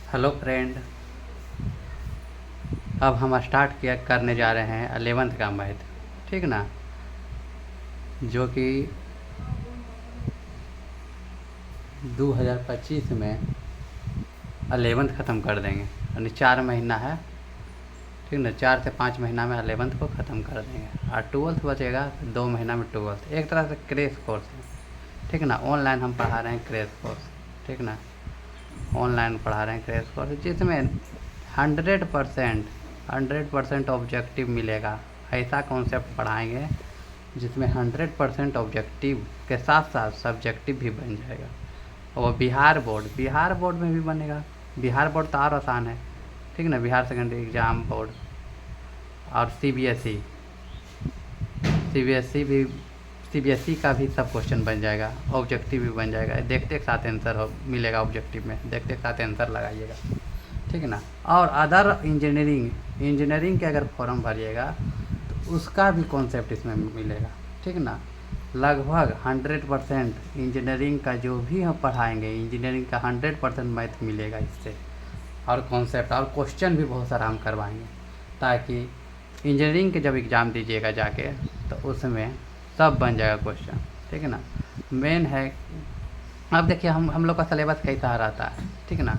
Hello friend. अब हम start किया करने जा रहे हैं 11th का मैथ। ठीक ना, जो कि 2025 में 11th ख़त्म कर देंगे, यानी 4 महीना है। ठीक ना, 4 से 5 महीना में 11th को ख़त्म कर देंगे और 12th बचेगा तो 2 महीना में 12th। एक तरह से क्रैश कोर्स है। ठीक ना, ऑनलाइन हम पढ़ा रहे हैं क्रैश कोर्स। ठीक ना, ऑनलाइन पढ़ा रहे हैं क्रैश कोर्स, जिसमें 100% ऑब्जेक्टिव मिलेगा। ऐसा कॉन्सेप्ट पढ़ाएंगे जिसमें 100% ऑब्जेक्टिव के साथ साथ सब्जेक्टिव भी बन जाएगा। और बिहार बोर्ड में भी बनेगा। बिहार बोर्ड तो और आसान है। ठीक ना, बिहार सेकेंडरी एग्ज़ाम बोर्ड और सीबीएसई का भी सब क्वेश्चन बन जाएगा, ऑब्जेक्टिव भी बन जाएगा। देखते एक साथ आंसर मिलेगा ऑब्जेक्टिव में, देखते एक साथ आंसर लगाइएगा। ठीक है ना, और अदर इंजीनियरिंग के अगर फॉर्म भरिएगा तो उसका भी कॉन्सेप्ट इसमें मिलेगा। ठीक ना, लगभग 100% इंजीनियरिंग का जो भी हम पढ़ाएंगे, इंजीनियरिंग का 100% मैथ मिलेगा इससे, और कॉन्सेप्ट और क्वेश्चन भी बहुत सारा हम करवाएंगे, ताकि इंजीनियरिंग के जब एग्ज़ाम दीजिएगा जाके तो उसमें सब बन जाएगा क्वेश्चन। ठीक है ना, मेन है। अब देखिए हम लोग का सिलेबस कैसा रहता है। ठीक ना,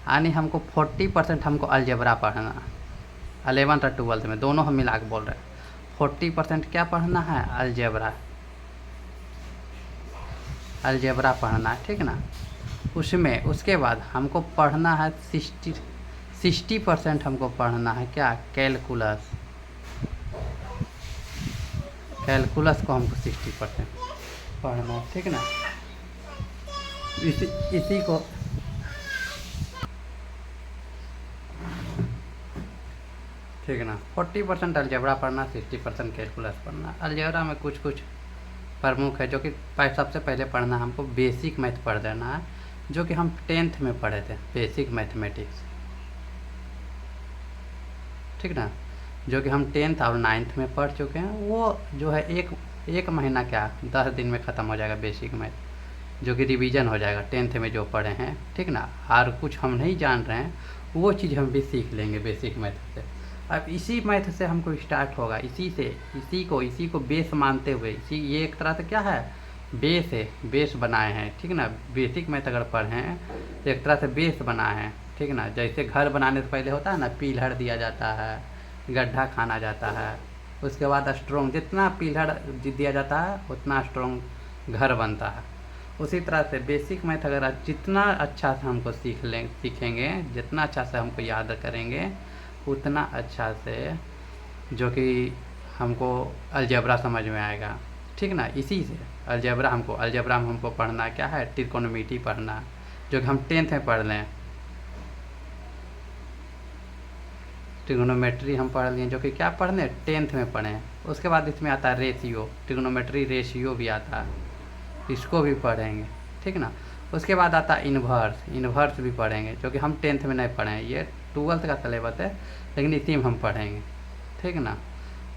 यानी हमको 40% हमको अलजेब्रा पढ़ना है। 11th और 12th में दोनों हम मिला के बोल रहे हैं। 40% क्या पढ़ना है? अलजेब्रा पढ़ना है। ठीक ना, उसमें उसके बाद हमको पढ़ना है 60% हमको पढ़ना है क्या? कैलकुलस को हमको 60% पढ़ना है। ठीक ना, इसी को ठीक है ना, 40% अलजेब्रा पढ़ना, 60% कैलकुलस पढ़ना। अलजेब्रा में कुछ प्रमुख है जो कि सबसे पहले पढ़ना हमको बेसिक मैथ पढ़ देना है, जो कि हम 10th में पढ़े थे, बेसिक मैथमेटिक्स। ठीक ना, जो कि हम 10th और 9th में पढ़ चुके हैं। वो जो है एक महीना क्या 10 दिन में ख़त्म हो जाएगा बेसिक मैथ, जो कि रिवीजन हो जाएगा 10th में जो पढ़े हैं। ठीक ना, और कुछ हम नहीं जान रहे हैं वो चीज़ हम भी सीख लेंगे बेसिक मैथ से। अब इसी मैथ से हमको स्टार्ट होगा, इसी को बेस मानते हुए, ये एक तरह से क्या है? बेस है, बेस बनाए हैं। ठीक ना, बेसिक मैथ अगर पढ़े हैं तो एक तरह से बेस बनाए हैं। ठीक ना, जैसे घर बनाने से पहले होता है ना, पिलर दिया जाता है, गड्ढा खाना जाता है, उसके बाद स्ट्रॉन्ग, जितना पिलर दिया जाता है उतना स्ट्रॉन्ग घर बनता है। उसी तरह से बेसिक मैथ अगर जितना अच्छा से हमको सीखेंगे, जितना अच्छा से हमको याद करेंगे, उतना अच्छा से जो कि हमको अलजेब्रा समझ में आएगा। ठीक ना, इसी से अलजेब्रा में हमको पढ़ना क्या है? त्रिकोणमिति पढ़ना, जो कि हम 10th में पढ़ लें। ट्रिग्नोमेट्री हम पढ़ लिए, जो कि क्या पढ़ने 10th में पढ़ें। उसके बाद इसमें आता है रेशियो, ट्रिग्नोमेट्री रेशियो भी आता है, इसको भी पढ़ेंगे। ठीक ना, उसके बाद आता है इन्वर्स भी पढ़ेंगे, जो कि हम 10th में नहीं पढ़े हैं। ये 12th का सिलेबस है, लेकिन इसी में हम पढ़ेंगे। ठीक ना,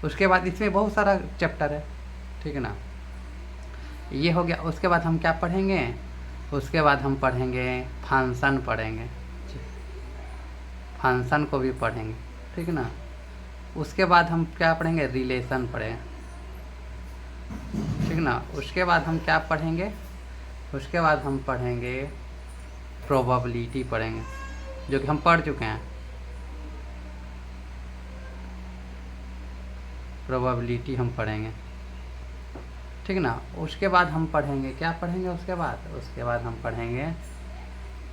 उसके बाद इसमें बहुत सारा चैप्टर है। ठीक ना, ये हो गया। उसके बाद हम क्या पढ़ेंगे? उसके बाद हम पढ़ेंगे फंक्शन फंक्शन को भी पढ़ेंगे। ठीक ना, उसके बाद हम क्या पढ़ेंगे? रिलेशन पढ़ेंगे। ठीक ना, उसके बाद हम क्या पढ़ेंगे? उसके बाद हम पढ़ेंगे प्रोबेबिलिटी पढ़ेंगे, जो कि हम पढ़ चुके हैं। प्रोबेबिलिटी हम पढ़ेंगे। ठीक ना, उसके बाद हम पढ़ेंगे क्या पढ़ेंगे? उसके बाद हम पढ़ेंगे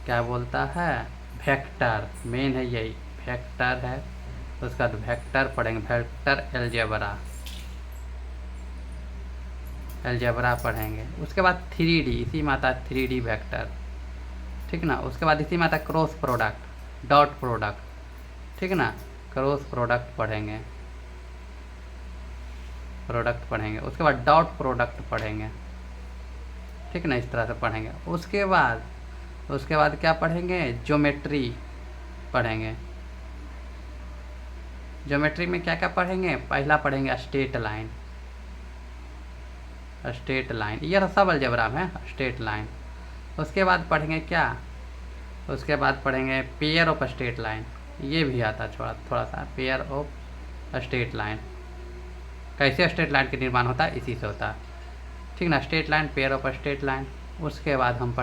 क्या बोलता है? वेक्टर। मेन है यही, वेक्टर है। उसके बाद वेक्टर पढ़ेंगे, वेक्टर अलजेब्रा पढ़ेंगे। उसके बाद 3D, इसी में आता है 3D वेक्टर। ठीक ना, उसके बाद इसी में आता है क्रॉस प्रोडक्ट, डॉट प्रोडक्ट। ठीक ना, क्रॉस प्रोडक्ट पढ़ेंगे, उसके बाद डॉट प्रोडक्ट पढ़ेंगे। ठीक ना, इस तरह से पढ़ेंगे। उसके बाद क्या पढ़ेंगे? ज्योमेट्री पढ़ेंगे। ज्योमेट्री में क्या क्या पढ़ेंगे? पहला पढ़ेंगे स्ट्रेट लाइन, ये सब अलजेब्रा में स्ट्रेट लाइन। उसके बाद पढ़ेंगे क्या? उसके बाद पढ़ेंगे पेयर ऑफ स्ट्रेट लाइन, ये भी आता है थोड़ा सा। पेयर ऑफ स्ट्रेट लाइन, कैसे स्ट्रेट लाइन का निर्माण होता है, इसी से होता है, ठीक ना। Straight line, pair of straight line. उसके बाद हम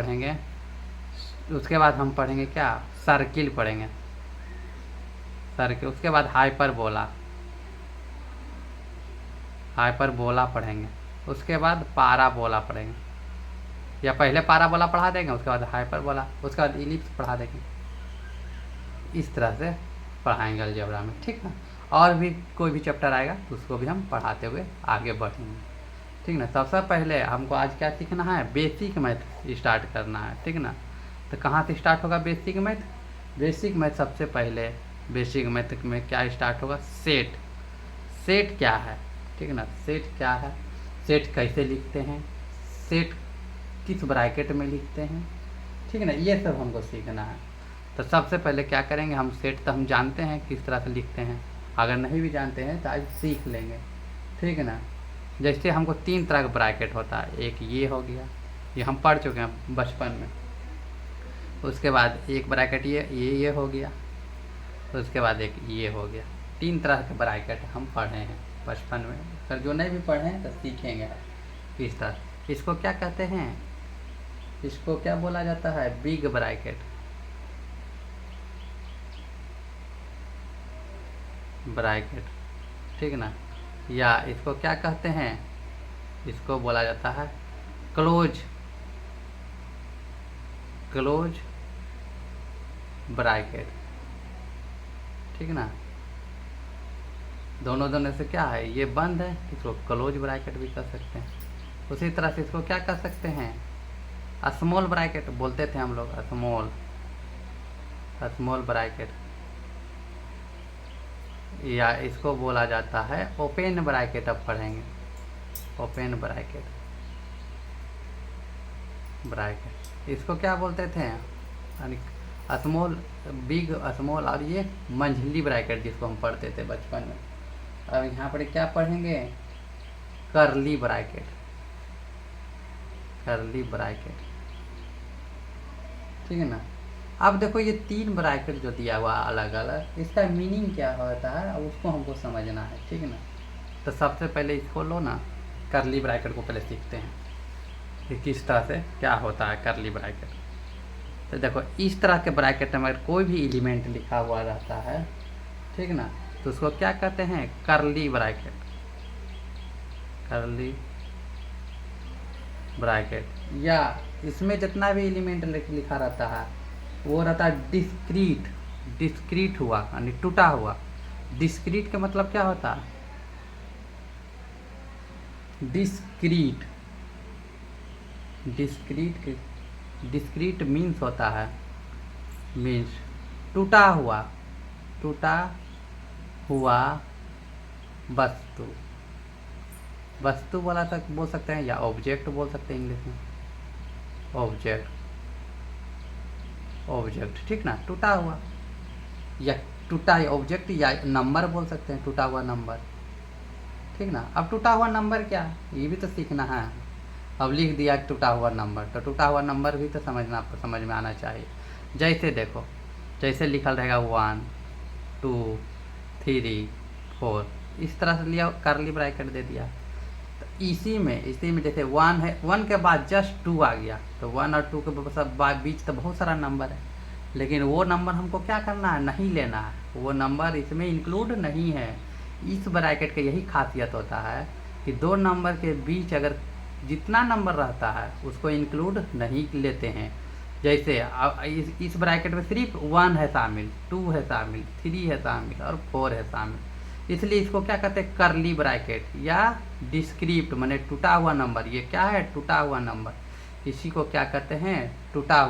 पढ़ेंगे क्या, सर्किल पढ़ेंगे, सर्किल। उसके बाद हाइपरबोला पढ़ेंगे। उसके बाद पाराबोला पढ़ेंगे, या पहले पाराबोला पढ़ा देंगे, उसके बाद हाइपरबोला, उसके बाद इलिप्स पढ़ा देंगे। इस तरह से पढ़ाएंगे अलजेब्रा में, ठीक ना। और भी कोई भी चैप्टर आएगा तो उसको भी हम पढ़ाते हुए आगे बढ़ेंगे, ठीक ना। सबसे पहले हमको आज क्या सीखना है, बेसिक मैथ स्टार्ट करना है, ठीक ना। तो कहाँ से स्टार्ट होगा बेसिक मैथ? बेसिक मैथ सबसे पहले बेसिक मैथ में क्या स्टार्ट होगा, सेट क्या है, ठीक ना। सेट क्या है, सेट कैसे लिखते हैं, सेट किस ब्रैकेट में लिखते हैं, ठीक है ना, ये सब हमको सीखना है। तो सबसे पहले क्या करेंगे, हम सेट तो हम जानते हैं किस तरह से लिखते हैं, अगर नहीं भी जानते हैं तो आज सीख लेंगे, ठीक है ना। जैसे हमको 3 तरह का ब्रैकेट होता है, एक ये हो गया, ये हम पढ़ चुके हैं बचपन में। उसके बाद एक ब्रैकेट ये हो गया, उसके बाद एक ये हो गया। 3 तरह के ब्रैकेट हम पढ़े हैं बचपन में, पर जो नहीं भी पढ़े हैं तो सीखेंगे किस तरह। इसको क्या कहते हैं, इसको क्या बोला जाता है, बिग ब्रैकेट, ठीक ना। या इसको क्या कहते हैं, इसको बोला जाता है क्लोज ब्रैकेट, ठीक ना। दोनों से क्या है, ये बंद है, इसको क्लोज ब्रैकेट भी कह सकते हैं। उसी तरह से इसको क्या कह सकते हैं, स्मॉल ब्रैकेट बोलते थे हम लोग, स्मॉल ब्रैकेट। या इसको बोला जाता है ओपन ब्रैकेट। अब पढ़ेंगे ओपन ब्रैकेट। इसको क्या बोलते थे, यानी स्मॉल, बिग, स्मॉल, और ये मंझली ब्रैकेट जिसको हम पढ़ते थे बचपन में। अब यहाँ पर क्या पढ़ेंगे, कर्ली ब्रैकेट, ठीक है ना। अब देखो ये 3 ब्रैकेट जो दिया हुआ अलग अलग, इसका मीनिंग क्या होता है उसको हमको समझना है, ठीक है ना। तो सबसे पहले इसको लो ना, कर्ली ब्रैकेट को पहले सीखते हैं कि किस तरह से क्या होता है कर्ली ब्रैकेट। तो देखो इस तरह के ब्रैकेट में अगर कोई भी एलिमेंट लिखा हुआ रहता है, ठीक ना, तो उसको क्या कहते हैं, कर्ली ब्रैकेट। या इसमें जितना भी एलिमेंट लिखा रहता है वो रहता है डिस्क्रीट हुआ, यानी टूटा हुआ। डिस्क्रीट का मतलब क्या होता है, डिस्क्रीट मीन्स होता है, टूटा हुआ वस्तु बोल सकते हैं, या ऑब्जेक्ट बोल सकते हैं इंग्लिश में, ऑब्जेक्ट, ठीक ना। टूटा हुआ या टूटा ऑब्जेक्ट, या नंबर बोल सकते हैं, टूटा हुआ नंबर, ठीक ना। अब टूटा हुआ नंबर क्या, ये भी तो सीखना है। अब लिख दिया टूटा हुआ नंबर, तो टूटा हुआ नंबर भी तो समझ में आना चाहिए। जैसे देखो, जैसे लिखल रहेगा 1 2 3 4, इस तरह से लिया, कर्ली ब्रैकेट दे दिया। तो इसी में जैसे 1 है, 1 के बाद जस्ट 2 आ गया, तो 1 और 2 के बीच तो बहुत सारा नंबर है, लेकिन वो नंबर हमको क्या करना है, नहीं लेना है, वो नंबर इसमें इंक्लूड नहीं है। इस ब्रैकेट का यही खासियत होता है कि 2 नंबर के बीच अगर जितना नंबर रहता है उसको इंक्लूड नहीं लेते हैं। जैसे इस ब्रैकेट में सिर्फ 1 है शामिल, 2 है शामिल, 3 है शामिल और 4 है शामिल, इसलिए इसको क्या कहते हैं, कर्ली ब्रैकेट या डिस्क्रिप्ट, माने टूटा हुआ नंबर। ये क्या है, टूटा हुआ नंबर, इसी को क्या कहते हैं, टूटा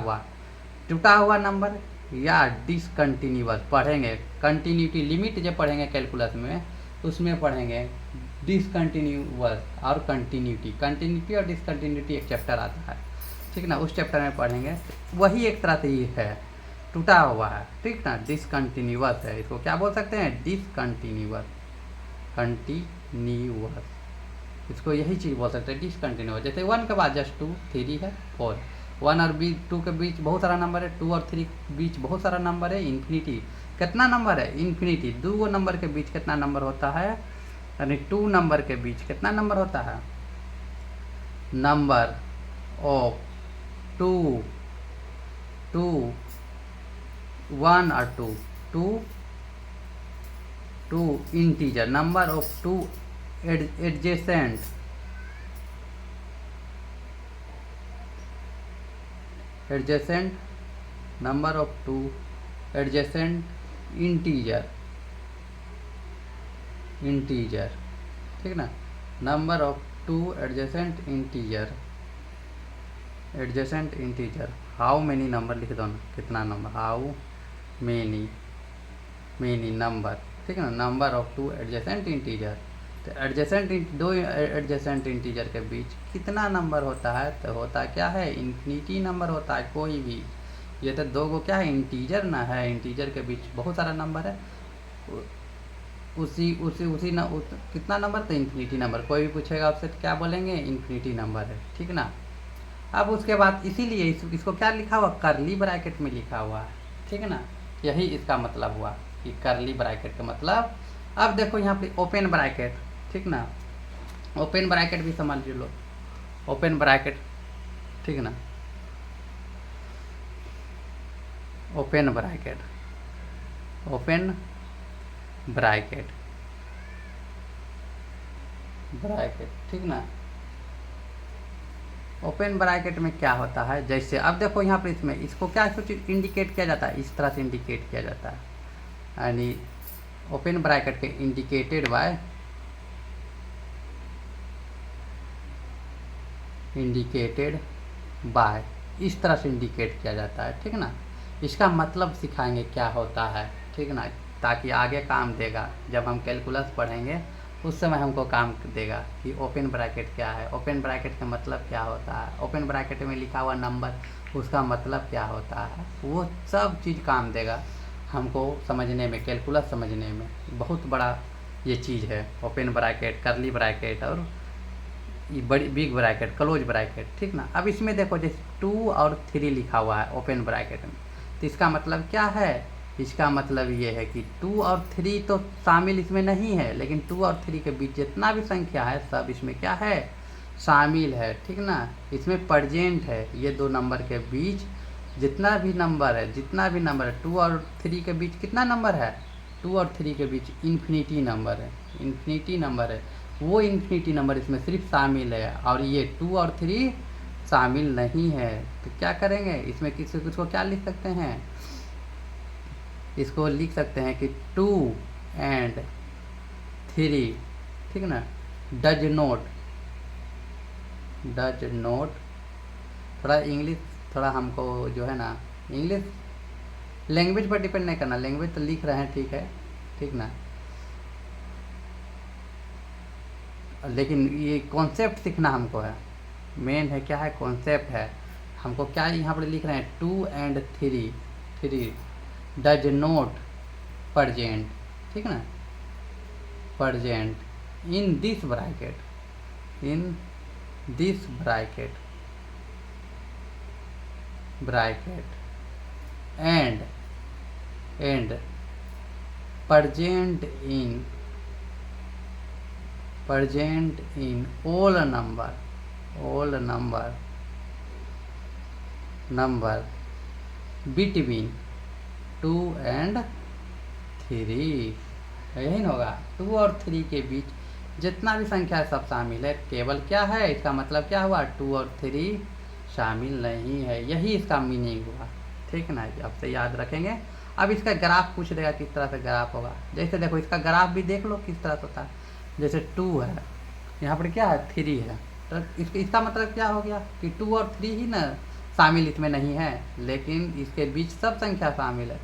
हुआ नंबर या डिसकंटिन्यूअस। पढ़ेंगे कंटिन्यूटी लिमिट जब पढ़ेंगे कैलकुलस में, उसमें पढ़ेंगे डिसकंटिन्यूअस और कंटिन्यूटी और डिसकंटिन्यूटी एक चैप्टर आता है, ठीक ना, उस चैप्टर में पढ़ेंगे। वही एक तरह से ही है, टूटा हुआ है, ठीक ना, डिसकंटिन्यूअस है। इसको क्या बोल सकते हैं, डिसकंटिन्यूअस, इसको यही चीज़ बोल सकते हैं, डिसकंटिन्यूअस। जैसे 1 के बाद जस्ट 2 3 है 4, 1 और 2 के बीच बहुत सारा नंबर है, 2 और 3 के बीच बहुत सारा नंबर है, इन्फिनिटी कितना नंबर है, इन्फिनिटी। 2 नंबर के बीच कितना नंबर होता है, यानी 2 नंबर के बीच कितना नंबर होता है, नंबर ऑफ 2 1 और 2 integer, number of 2 adjacent number of 2 adjacent integer, ठीक ना, number of 2 adjacent integer, how many number लिख दो ना, कितना नंबर, हाउ मेनी नंबर, ठीक है ना, नंबर ऑफ 2 एडजेसेंट इंटीजर। तो दो एडजेसेंट इंटीजर के बीच कितना नंबर होता है, तो होता क्या है, इन्फिनिटी नंबर होता है कोई भी। ये तो दो को क्या है, इंटीजर ना है, इंटीजर के बीच बहुत सारा नंबर है, कितना नंबर, तो इन्फिनिटी नंबर। कोई भी पूछेगा आपसे तो क्या बोलेंगे, इन्फिनिटी नंबर है, ठीक ना। अब उसके बाद इसीलिए इसको क्या लिखा हुआ, करली ब्रैकेट में लिखा हुआ है, ठीक है ना, यही इसका मतलब हुआ कि करली ब्रैकेट का मतलब। अब देखो यहाँ पे ओपन ब्रैकेट, ठीक ना, ओपन ब्रैकेट भी समझ लो, ओपन ब्रैकेट, ठीक ना, ओपन ब्रैकेट, ठीक ना। ओपन ब्रैकेट में क्या होता है, जैसे अब देखो यहाँ पर इसमें इसको क्या इंडिकेट किया जाता है, इस तरह से इंडिकेट किया जाता है, यानी ओपन ब्रैकेट के इंडिकेटेड बाय इस तरह से इंडिकेट किया जाता है, ठीक ना। इसका मतलब सिखाएंगे क्या होता है, ठीक ना, ताकि आगे काम देगा, जब हम कैलकुलस पढ़ेंगे उस समय हमको काम देगा कि ओपन ब्रैकेट क्या है, ओपन ब्रैकेट का मतलब क्या होता है, ओपन ब्रैकेट में लिखा हुआ नंबर उसका मतलब क्या होता है, वो सब चीज़ काम देगा हमको समझने में, कैलकुलस समझने में। बहुत बड़ा ये चीज़ है ओपन ब्रैकेट, करली ब्रैकेट और ये बड़ी बिग ब्रैकेट, क्लोज ब्रैकेट, ठीक ना। अब इसमें देखो जैसे 2 और 3 लिखा हुआ है ओपन ब्रैकेट में, तो इसका मतलब क्या है, इसका मतलब ये है कि 2 और 3 तो शामिल इसमें नहीं है, लेकिन 2 और 3 के बीच जितना भी संख्या है सब इसमें क्या है, शामिल है, ठीक ना। इसमें प्रेजेंट है, ये दो नंबर के बीच जितना भी नंबर है, 2 और 3 के बीच कितना नंबर है, 2 और 3 के बीच इन्फिनिटी नंबर है, वो इन्फिनिटी नंबर इसमें सिर्फ शामिल है, और ये 2 और 3 शामिल नहीं है। तो क्या करेंगे, इसमें किसको क्या लिख सकते हैं, इसको लिख सकते हैं कि 2 and 3, ठीक ना, डज नोट, थोड़ा इंग्लिश, थोड़ा हमको जो है ना इंग्लिश लैंग्वेज पर डिपेंड नहीं करना, लैंग्वेज तो लिख रहे हैं, ठीक ना, लेकिन ये कॉन्सेप्ट सीखना हमको है, मेन है क्या है, कॉन्सेप्ट है हमको। क्या यहाँ पर लिख रहे हैं, 2 and 3 डज नोट प्रेजेंट, ठीक ना, present in this bracket and present in all number between 2 and 3, यही ना होगा, 2 और 3 के बीच जितना भी संख्या है सब शामिल है, केवल क्या है, इसका मतलब क्या हुआ, 2 और 3 शामिल नहीं है, यही इसका मीनिंग हुआ, ठीक ना। अब से याद रखेंगे। अब इसका ग्राफ पूछ देगा, किस तरह से ग्राफ होगा, जैसे देखो इसका ग्राफ भी देख लो किस तरह से होता है, जैसे 2 है, यहाँ पर क्या है, 3 है, तो इसका मतलब क्या हो गया कि 2 और 3 ही ना शामिल इसमें नहीं है, लेकिन इसके बीच सब संख्या शामिल है।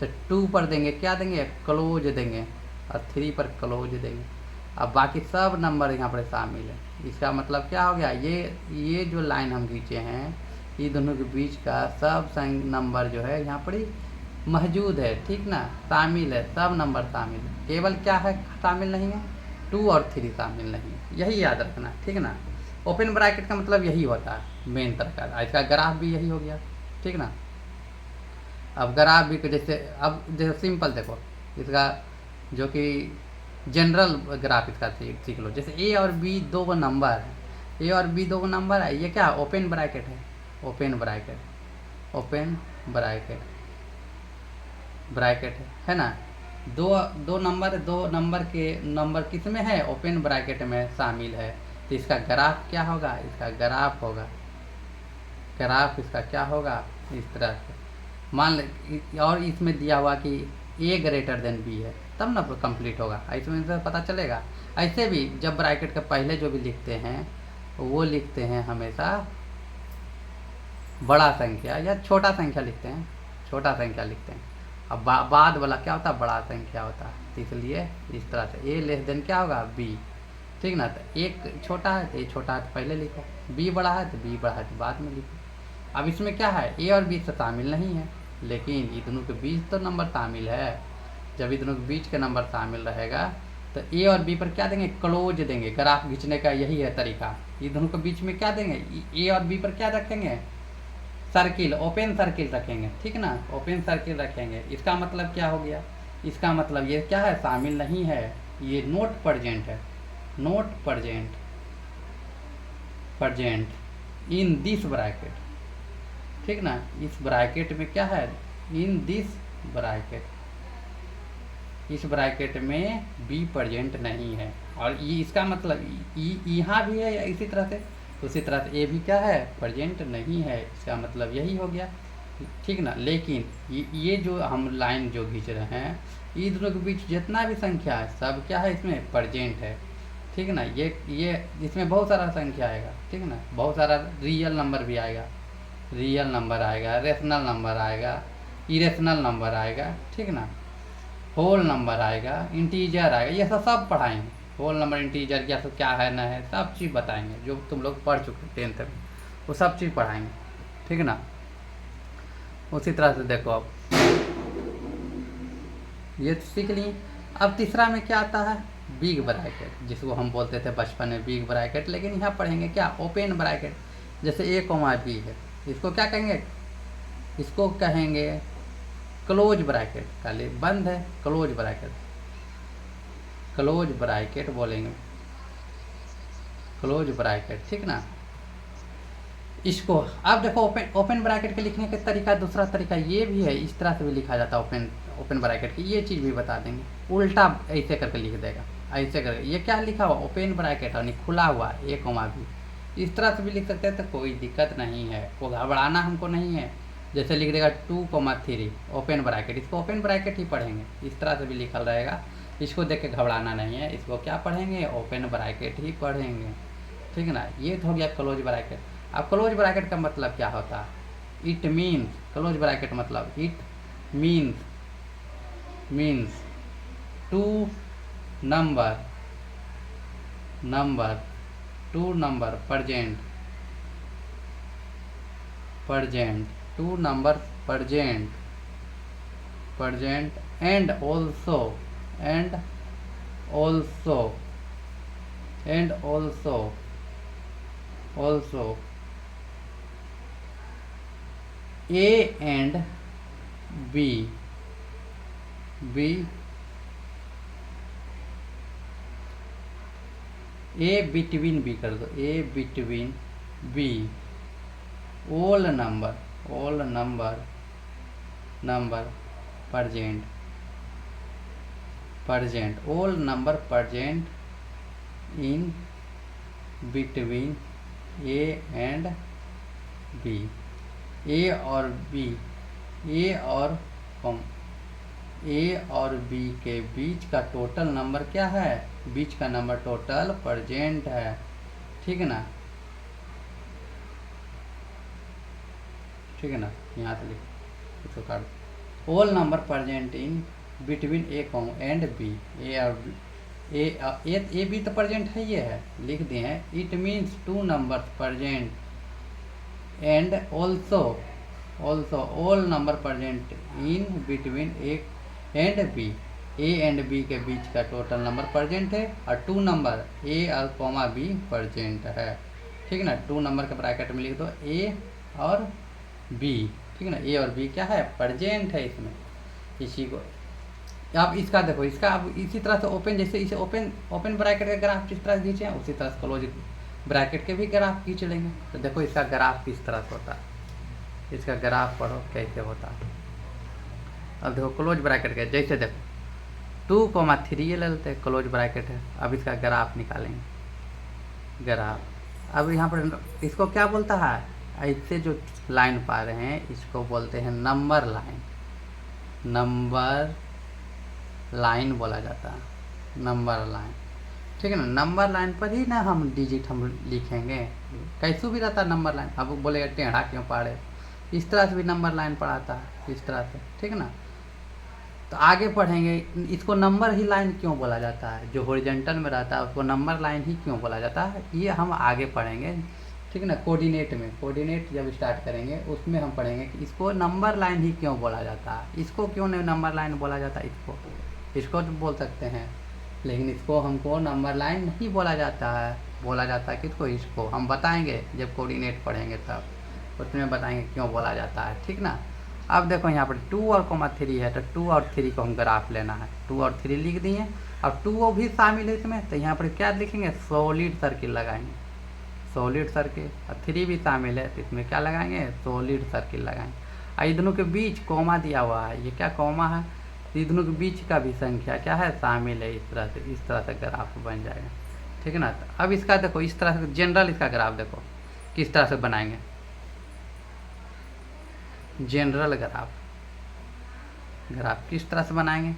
तो 2 पर देंगे क्या देंगे, क्लोज देंगे, और 3 पर क्लोज देंगे, अब बाकी सब नंबर यहाँ पर शामिल है। इसका मतलब क्या हो गया, ये जो लाइन हम खींचे हैं, ये दोनों के बीच का सब नंबर जो है यहाँ पर मौजूद है, ठीक ना, शामिल है, सब नंबर शामिल है, केवल क्या है शामिल नहीं है, 2 और 3 शामिल नहीं है, यही याद रखना, ठीक ना। ओपन ब्रैकेट का मतलब यही होता है मेन तरह का। इसका ग्राफ भी यही हो गया, ठीक ना। अब ग्राफ भी जैसे, अब जैसे सिंपल देखो इसका, जो कि जनरल ग्राफ इसका सीख लो। जैसे ए और बी दो गो नंबर है, ए और बी दो गो नंबर है, ये क्या ओपन ब्रैकेट है, open bracket, open bracket, bracket है ना। दो नंबर, दो नंबर के नंबर किस में है, ओपन ब्रैकेट में शामिल है। तो इसका ग्राफ क्या होगा, इसका ग्राफ होगा, ग्राफ इसका क्या होगा, इस तरह से मान ले। और इसमें दिया हुआ कि ए ग्रेटर देन बी है, तब ना कंप्लीट होगा, इसमें से पता चलेगा। ऐसे भी जब ब्रैकेट के पहले जो भी लिखते हैं वो लिखते हैं हमेशा बड़ा संख्या या छोटा संख्या लिखते हैं, छोटा संख्या लिखते हैं। अब बाद वाला क्या होता है, बड़ा संख्या होता है। तो इसलिए इस तरह से ए लेस देन क्या होगा, बी, ठीक ना। तो एक छोटा है तो ए छोटा है तो पहले लिखो, बी बड़ा है तो बी बड़ा है तो बाद में लिखो। अब इसमें क्या है, ए और बी तो शामिल नहीं है, लेकिन ये दोनों के बीच तो नंबर शामिल है। जब ये दोनों के बीच के नंबर शामिल रहेगा तो ए और बी पर क्या देंगे, क्लोज देंगे। ग्राफ खींचने का यही है तरीका। ये दोनों के बीच में क्या देंगे, ए और बी पर क्या रखेंगे, सर्किल, ओपन सर्किल रखेंगे, ठीक ना, ओपन सर्किल रखेंगे। इसका मतलब क्या हो गया, इसका मतलब ये क्या है, शामिल नहीं है, ये नोट प्रेजेंट है, note present, present in this bracket, ठीक ना। इस ब्रैकेट में क्या है, इन दिस ब्रैकेट, इस ब्रैकेट में बी प्रेजेंट नहीं है। और ये इसका मतलब यहाँ भी है इसी तरह से, उसी तरह से ए भी क्या है, प्रेजेंट नहीं है। इसका मतलब यही हो गया, ठीक ना। लेकिन ये जो हम लाइन जो खींच रहे हैं, ये दोनों के बीच जितना भी संख्या है सब क्या है, इसमें प्रेजेंट है, ठीक ना। ये इसमें बहुत सारा संख्या आएगा, ठीक ना, बहुत सारा रियल नंबर भी आएगा, रियल नंबर आएगा, रेशनल नंबर आएगा, इरेशनल नंबर आएगा, ठीक ना, होल नंबर आएगा, इंटीजर आएगा, ये सब पढ़ाएंगे। होल नंबर, इंटीजर क्या है ना है, सब चीज़ बताएंगे जो तुम लोग पढ़ चुके 10th में, वो सब चीज़ पढ़ाएंगे, ठीक ना। उसी तरह से देखो अब ये तो सीख ली। अब तीसरा में क्या आता है, बिग ब्रैकेट, जिसको हम बोलते थे बचपन में बिग ब्रैकेट, लेकिन यहाँ पढ़ेंगे क्या, ओपन ब्रैकेट। जैसे ए कोमा बी है, इसको क्या कहेंगे, इसको कहेंगे क्लोज ब्रैकेट, खाली बंद है, क्लोज ब्रैकेट, क्लोज ब्रैकेट बोलेंगे, क्लोज ब्रैकेट, ठीक ना। इसको अब देखो ओपन ब्रैकेट के लिखने का तरीका, दूसरा तरीका ये भी है, इस तरह से भी लिखा जाता है ओपन ब्रैकेट की, ये चीज़ भी बता देंगे। उल्टा ऐसे करके लिख देगा, ऐसे करके, ये क्या लिखा हुआ, ओपन ब्रैकेट और खुला हुआ ए कोमा बी, इस तरह से भी लिख सकते हैं, तो कोई दिक्कत नहीं है, वो घबराना हमको नहीं है। जैसे लिख देगा 2,3 ओपन ब्रैकेट, इसको ओपन ब्रैकेट ही पढ़ेंगे, इस तरह से भी लिखल रहेगा, इसको देख के घबराना नहीं है, इसको क्या पढ़ेंगे, ओपन ब्रैकेट ही पढ़ेंगे, ठीक ना। ये तो हो गया क्लोज ब्रैकेट। अब क्लोज ब्रैकेट का मतलब क्या होता है, इट मीन्स, क्लोज ब्रैकेट मतलब it means two number present, two numbers present and also A and B A between B कर दो, A between B, all number present, all number present in between A and B, A और B के बीच का total number क्या है, बीच का number total present है, ठीक है ना, ठीक है ना। यहाँ से लिखो, इसको काट दो, all number present in between A and B, A और ए बी तो प्रेजेंट है, ये है, लिख दिए हैं। It means two numbers present and also all number present in between A and B, A and B के बीच का टोटल नंबर प्रेजेंट है, और टू नंबर ए और कोमा बी प्रेजेंट है, ठीक है ना। 2 नंबर के ब्रैकेट में लिख दो ए और बी, ठीक है ना। ए और बी क्या है, प्रेजेंट है इसमें। इसी को आप इसका देखो, इसका आप इसी तरह से ओपन, जैसे इसे ओपन ब्रैकेट का ग्राफ जिस तरह से खींचे उसी तरह से क्लोज ब्रैकेट के भी ग्राफ खींच लेंगे। तो देखो इसका ग्राफ किस तरह से होता है, इसका ग्राफ पढ़ो कैसे होता है। अब देखो क्लोज ब्रैकेट का, जैसे देखो 2,3 ले लेते हैं, क्लोज ब्रैकेट है। अब इसका ग्राफ निकालेंगे, ग्राफ। अब यहाँ पर इसको क्या बोलता है, ऐसे जो लाइन पा रहे हैं इसको बोलते हैं नंबर लाइन, नंबर लाइन बोला जाता है, नंबर लाइन, ठीक है ना। नंबर लाइन पर ही ना हम डिजिट हम लिखेंगे, कैसे भी रहता है नंबर लाइन। अब बोलेगा टेढ़ा क्यों पढ़े, इस तरह से भी नंबर लाइन पढ़ाता है, इस तरह से, ठीक है ना। तो आगे पढ़ेंगे इसको नंबर ही लाइन क्यों बोला जाता है, जो हॉरिजॉन्टल में रहता है उसको नंबर लाइन ही क्यों बोला जाता है, ये हम आगे पढ़ेंगे, ठीक है ना। कोऑर्डिनेट में, कोऑर्डिनेट जब स्टार्ट करेंगे उसमें हम पढ़ेंगे कि इसको नंबर लाइन ही क्यों बोला जाता है। इसको क्यों नहीं नंबर लाइन बोला जाता है, इसको तो बोल सकते हैं, लेकिन इसको हमको नंबर लाइन नहीं बोला जाता है, बोला जाता है किसको, इसको हम बताएंगे जब कोऑर्डिनेट पढ़ेंगे तब उसमें बताएंगे क्यों बोला जाता है, ठीक ना। अब देखो यहाँ पर 2 और 3 है, तो 2 और 3 को हम ग्राफ लेना है। 2 और 3 लिख दिए। अब 2 भी शामिल है इसमें, तो यहाँ पर क्या लिखेंगे, सॉलिड सर्किल लगाएंगे, सॉलिड सर्किल। और 3 भी शामिल है तो इसमें क्या लगाएंगे, सॉलिड सर्किल लगाएंगे। और ये दोनों के बीच कॉमा दिया हुआ है, ये क्या कॉमा है, ये दोनों के बीच का भी संख्या क्या है, शामिल है। इस तरह से ग्राफ बन जाएगा, ठीक है ना। तो अब इसका देखो इस तरह से जनरल इसका ग्राफ देखो किस तरह से बनाएंगे, जनरल ग्राफ किस तरह से बनाएंगे।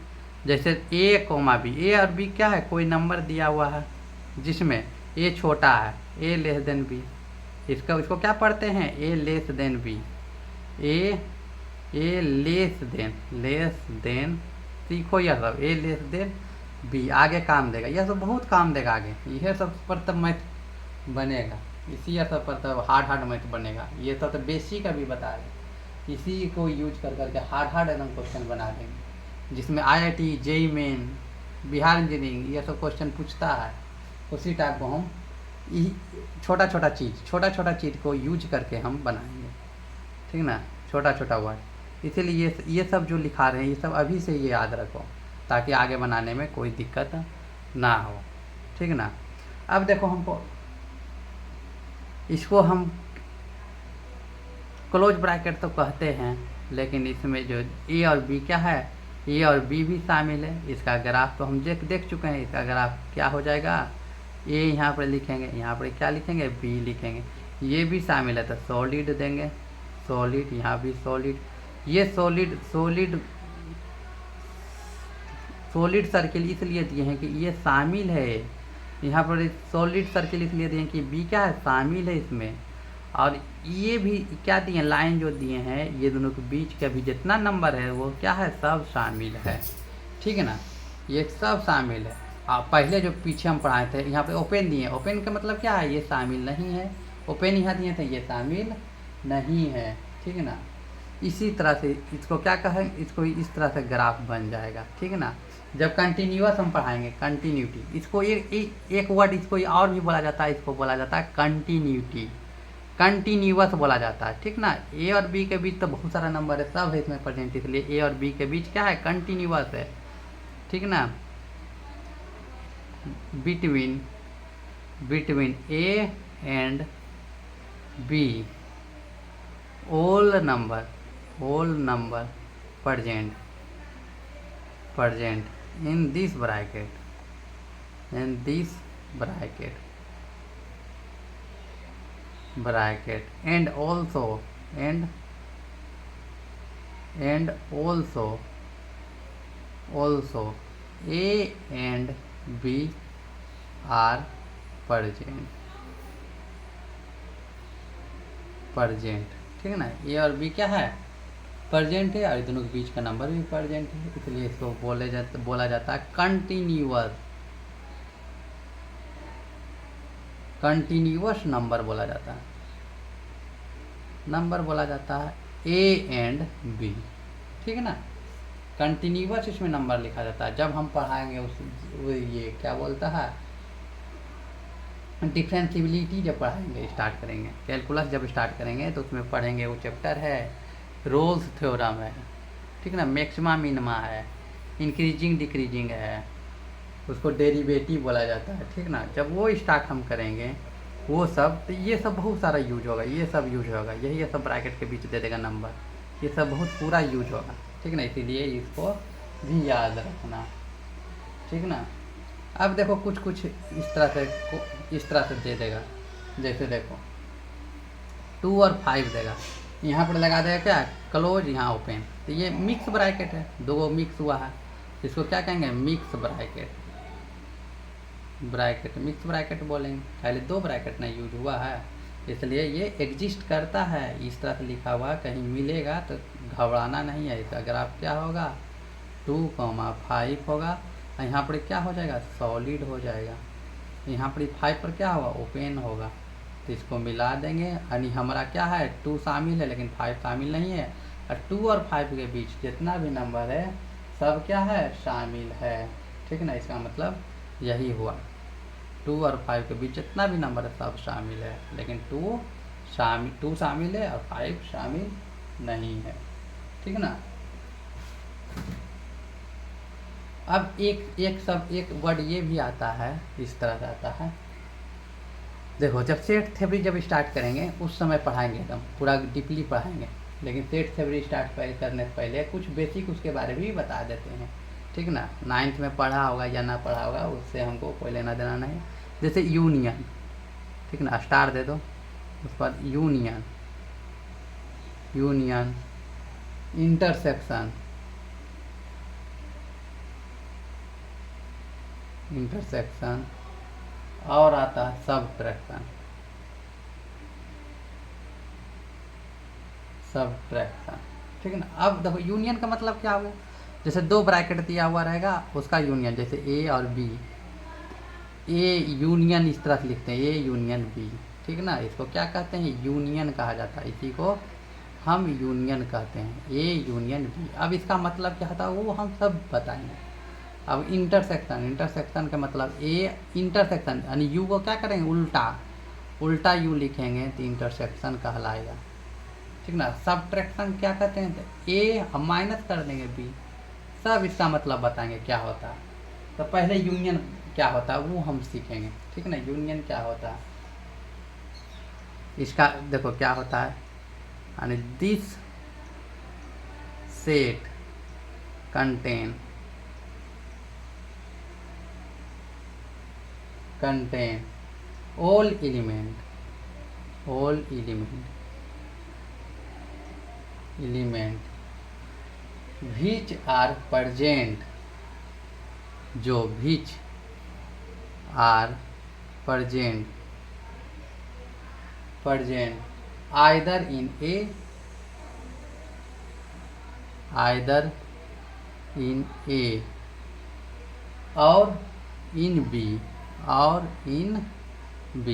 जैसे ए कोमा बी, ए और बी क्या है, कोई नंबर दिया हुआ है जिसमें ए छोटा है, ए लेस देन बी, इसको क्या पढ़ते हैं, ए लेस देन बी, ए लेस देन सीखो यह सब, ए लेस देन बी आगे काम देगा, यह सब बहुत काम देगा आगे, यह सब पर तब मैथ बनेगा, इसी सब पर तब हार्ड मैथ बनेगा। ये सब तो बेसिक अभी बता रहे, इसी को यूज कर करके हार्ड एकदम क्वेश्चन बना देंगे, जिसमें IIT JEE main Bihar engineering ये सब क्वेश्चन पूछता है। उसी टाइप को हम छोटा छोटा चीज़ को यूज करके हम बनाएंगे, ठीक ना, छोटा छोटा वर्ड। इसीलिए ये सब जो लिखा रहे हैं ये सब अभी से ये याद रखो ताकि आगे बनाने में कोई दिक्कत ना हो, ठीक ना। अब देखो हमको इसको हम क्लोज ब्रैकेट तो कहते हैं, लेकिन इसमें जो ए और बी क्या है, ए और बी भी शामिल है। इसका ग्राफ तो हम देख चुके हैं, इसका ग्राफ क्या हो जाएगा, ए यहाँ पर लिखेंगे, यहाँ पर क्या लिखेंगे, बी लिखेंगे, ये भी शामिल है तो सॉलिड देंगे, सॉलिड, यहाँ भी सॉलिड, ये सॉलिड सर्किल इसलिए दिए हैं कि ये शामिल है, यहाँ पर सॉलिड सर्किल इसलिए दिए हैं कि बी क्या है, शामिल है इसमें। और ये भी क्या दिए, लाइन जो दिए हैं ये दोनों के बीच का भी जितना नंबर है वो क्या है, सब शामिल है, ठीक है ना, ये सब शामिल है। पहले जो पीछे हम पढ़ाए थे यहाँ पे ओपन दिए, ओपन का मतलब क्या है, ये शामिल नहीं है, ओपन यहाँ दिए थे ये शामिल नहीं है, ठीक है ना। इसी तरह से इसको क्या कहें, इसको इस तरह से ग्राफ बन जाएगा, ठीक है ना। जब कंटिन्यूअस हम पढ़ाएंगे, कंटिन्यूटी, इसको एक वर्ड इसको और भी बोला जाता है, इसको बोला जाता है कंटिन्यूटी, कंटिन्यूअस बोला जाता है, ठीक ना। ए और बी के बीच तो बहुत सारा नंबर है, सब है इसमें प्रेजेंट, इसलिए ए और बी के बीच क्या है, कंटिन्यूअस है, ठीक ना। Between A and B all number present in this bracket, and also A and B are present, ठीक है ना। ए और बी क्या है, प्रेजेंट है, और दोनों के बीच का नंबर भी प्रेजेंट है, इसलिए इसको बोला जाता है कंटिन्यूअस नंबर बोला जाता है, ए एंड बी, ठीक है ना। कंटिन्यूअस इसमें नंबर लिखा जाता है, जब हम पढ़ाएंगे ये क्या बोलता है, डिफरेंशिबिलिटी जब पढ़ाएंगे स्टार्ट करेंगे, कैलकुलस जब स्टार्ट करेंगे तो उसमें पढ़ेंगे, वो चैप्टर है रोल्स थ्योरम है, ठीक ना, मैक्सिमा मिनिमा है, इंक्रीजिंग डिक्रीजिंग है, उसको डेरिवेटिव बोला जाता है, ठीक ना। जब वो स्टार्ट हम करेंगे वो सब, तो ये सब बहुत सारा यूज होगा, ये सब यूज होगा, यही ये सब ब्रैकेट के बीच दे देगा नंबर, ये सब बहुत पूरा यूज होगा, ठीक ना, इसीलिए इसको भी याद रखना, ठीक ना। अब देखो कुछ कुछ इस तरह से दे देगा, जैसे देखो 2 और 5 देगा, यहाँ पर लगा देगा क्या, क्लोज, यहाँ ओपन, तो ये मिक्स ब्रैकेट है, दो मिक्स हुआ है, इसको क्या कहेंगे, मिक्स ब्रैकेट, मिक्स ब्रैकेट बोलेंगे, पहले 2 ब्रैकेट ना यूज हुआ है, इसलिए ये एग्जिस्ट करता है, इस तरह से लिखा हुआ, कहीं मिलेगा तो घबराना नहीं है, इसका ग्राफ क्या होगा 2,5 होगा, यहाँ पर क्या हो जाएगा, सॉलिड हो जाएगा, यहाँ पर 5 पर क्या होगा, ओपन होगा, तो इसको मिला देंगे, यानी हमारा क्या है 2 शामिल है लेकिन 5 शामिल नहीं है, और 2 और 5 के बीच जितना भी नंबर है सब क्या है, शामिल है, ठीक ना, इसका मतलब यही हुआ, 2 और 5 के बीच जितना भी नंबर है सब शामिल है, लेकिन 2 शामिल है और 5 शामिल नहीं है, ठीक ना। अब एक वर्ड ये भी आता है, इस तरह से आता है, देखो जब सेट थ्योरी जब स्टार्ट करेंगे उस समय पढ़ाएंगे, एकदम पूरा डीपली पढ़ाएंगे, लेकिन सेट थ्योरी स्टार्ट करने से पहले कुछ बेसिक उसके बारे में भी बता देते हैं, ठीक ना। 9th में पढ़ा होगा या ना पढ़ा होगा उससे हमको कोई लेना देना नहीं, जैसे यूनियन, ठीक ना, स्टार दे दो उस पर, यूनियन, इंटरसेक्शन, और आता है सब्ट्रैक्शन, ठीक है ना। अब देखो यूनियन का मतलब क्या होगा, जैसे 2 ब्रैकेट दिया हुआ रहेगा उसका यूनियन, जैसे ए और बी, ए यूनियन इस तरह से लिखते हैं, ए यूनियन बी, ठीक ना, इसको क्या कहते हैं, यूनियन कहा जाता है, इसी को हम यूनियन कहते हैं, ए यूनियन बी। अब इसका मतलब क्या होता है वो हम सब बताएंगे। अब इंटरसेक्शन का मतलब ए इंटरसेक्शन, यानी यू को क्या करेंगे, उल्टा यू लिखेंगे तो इंटरसेक्शन कहलाएगा, ठीक ना। सब्ट्रैक्शन क्या कहते हैं, तो ए हम माइनस कर देंगे बी, सब इसका मतलब बताएंगे क्या होता है। तो पहले यूनियन क्या होता है वो हम सीखेंगे, ठीक ना, यूनियन क्या होता है, इसका देखो क्या होता है, यानी this set contain all element which are present, जो which are present either in A और इन B।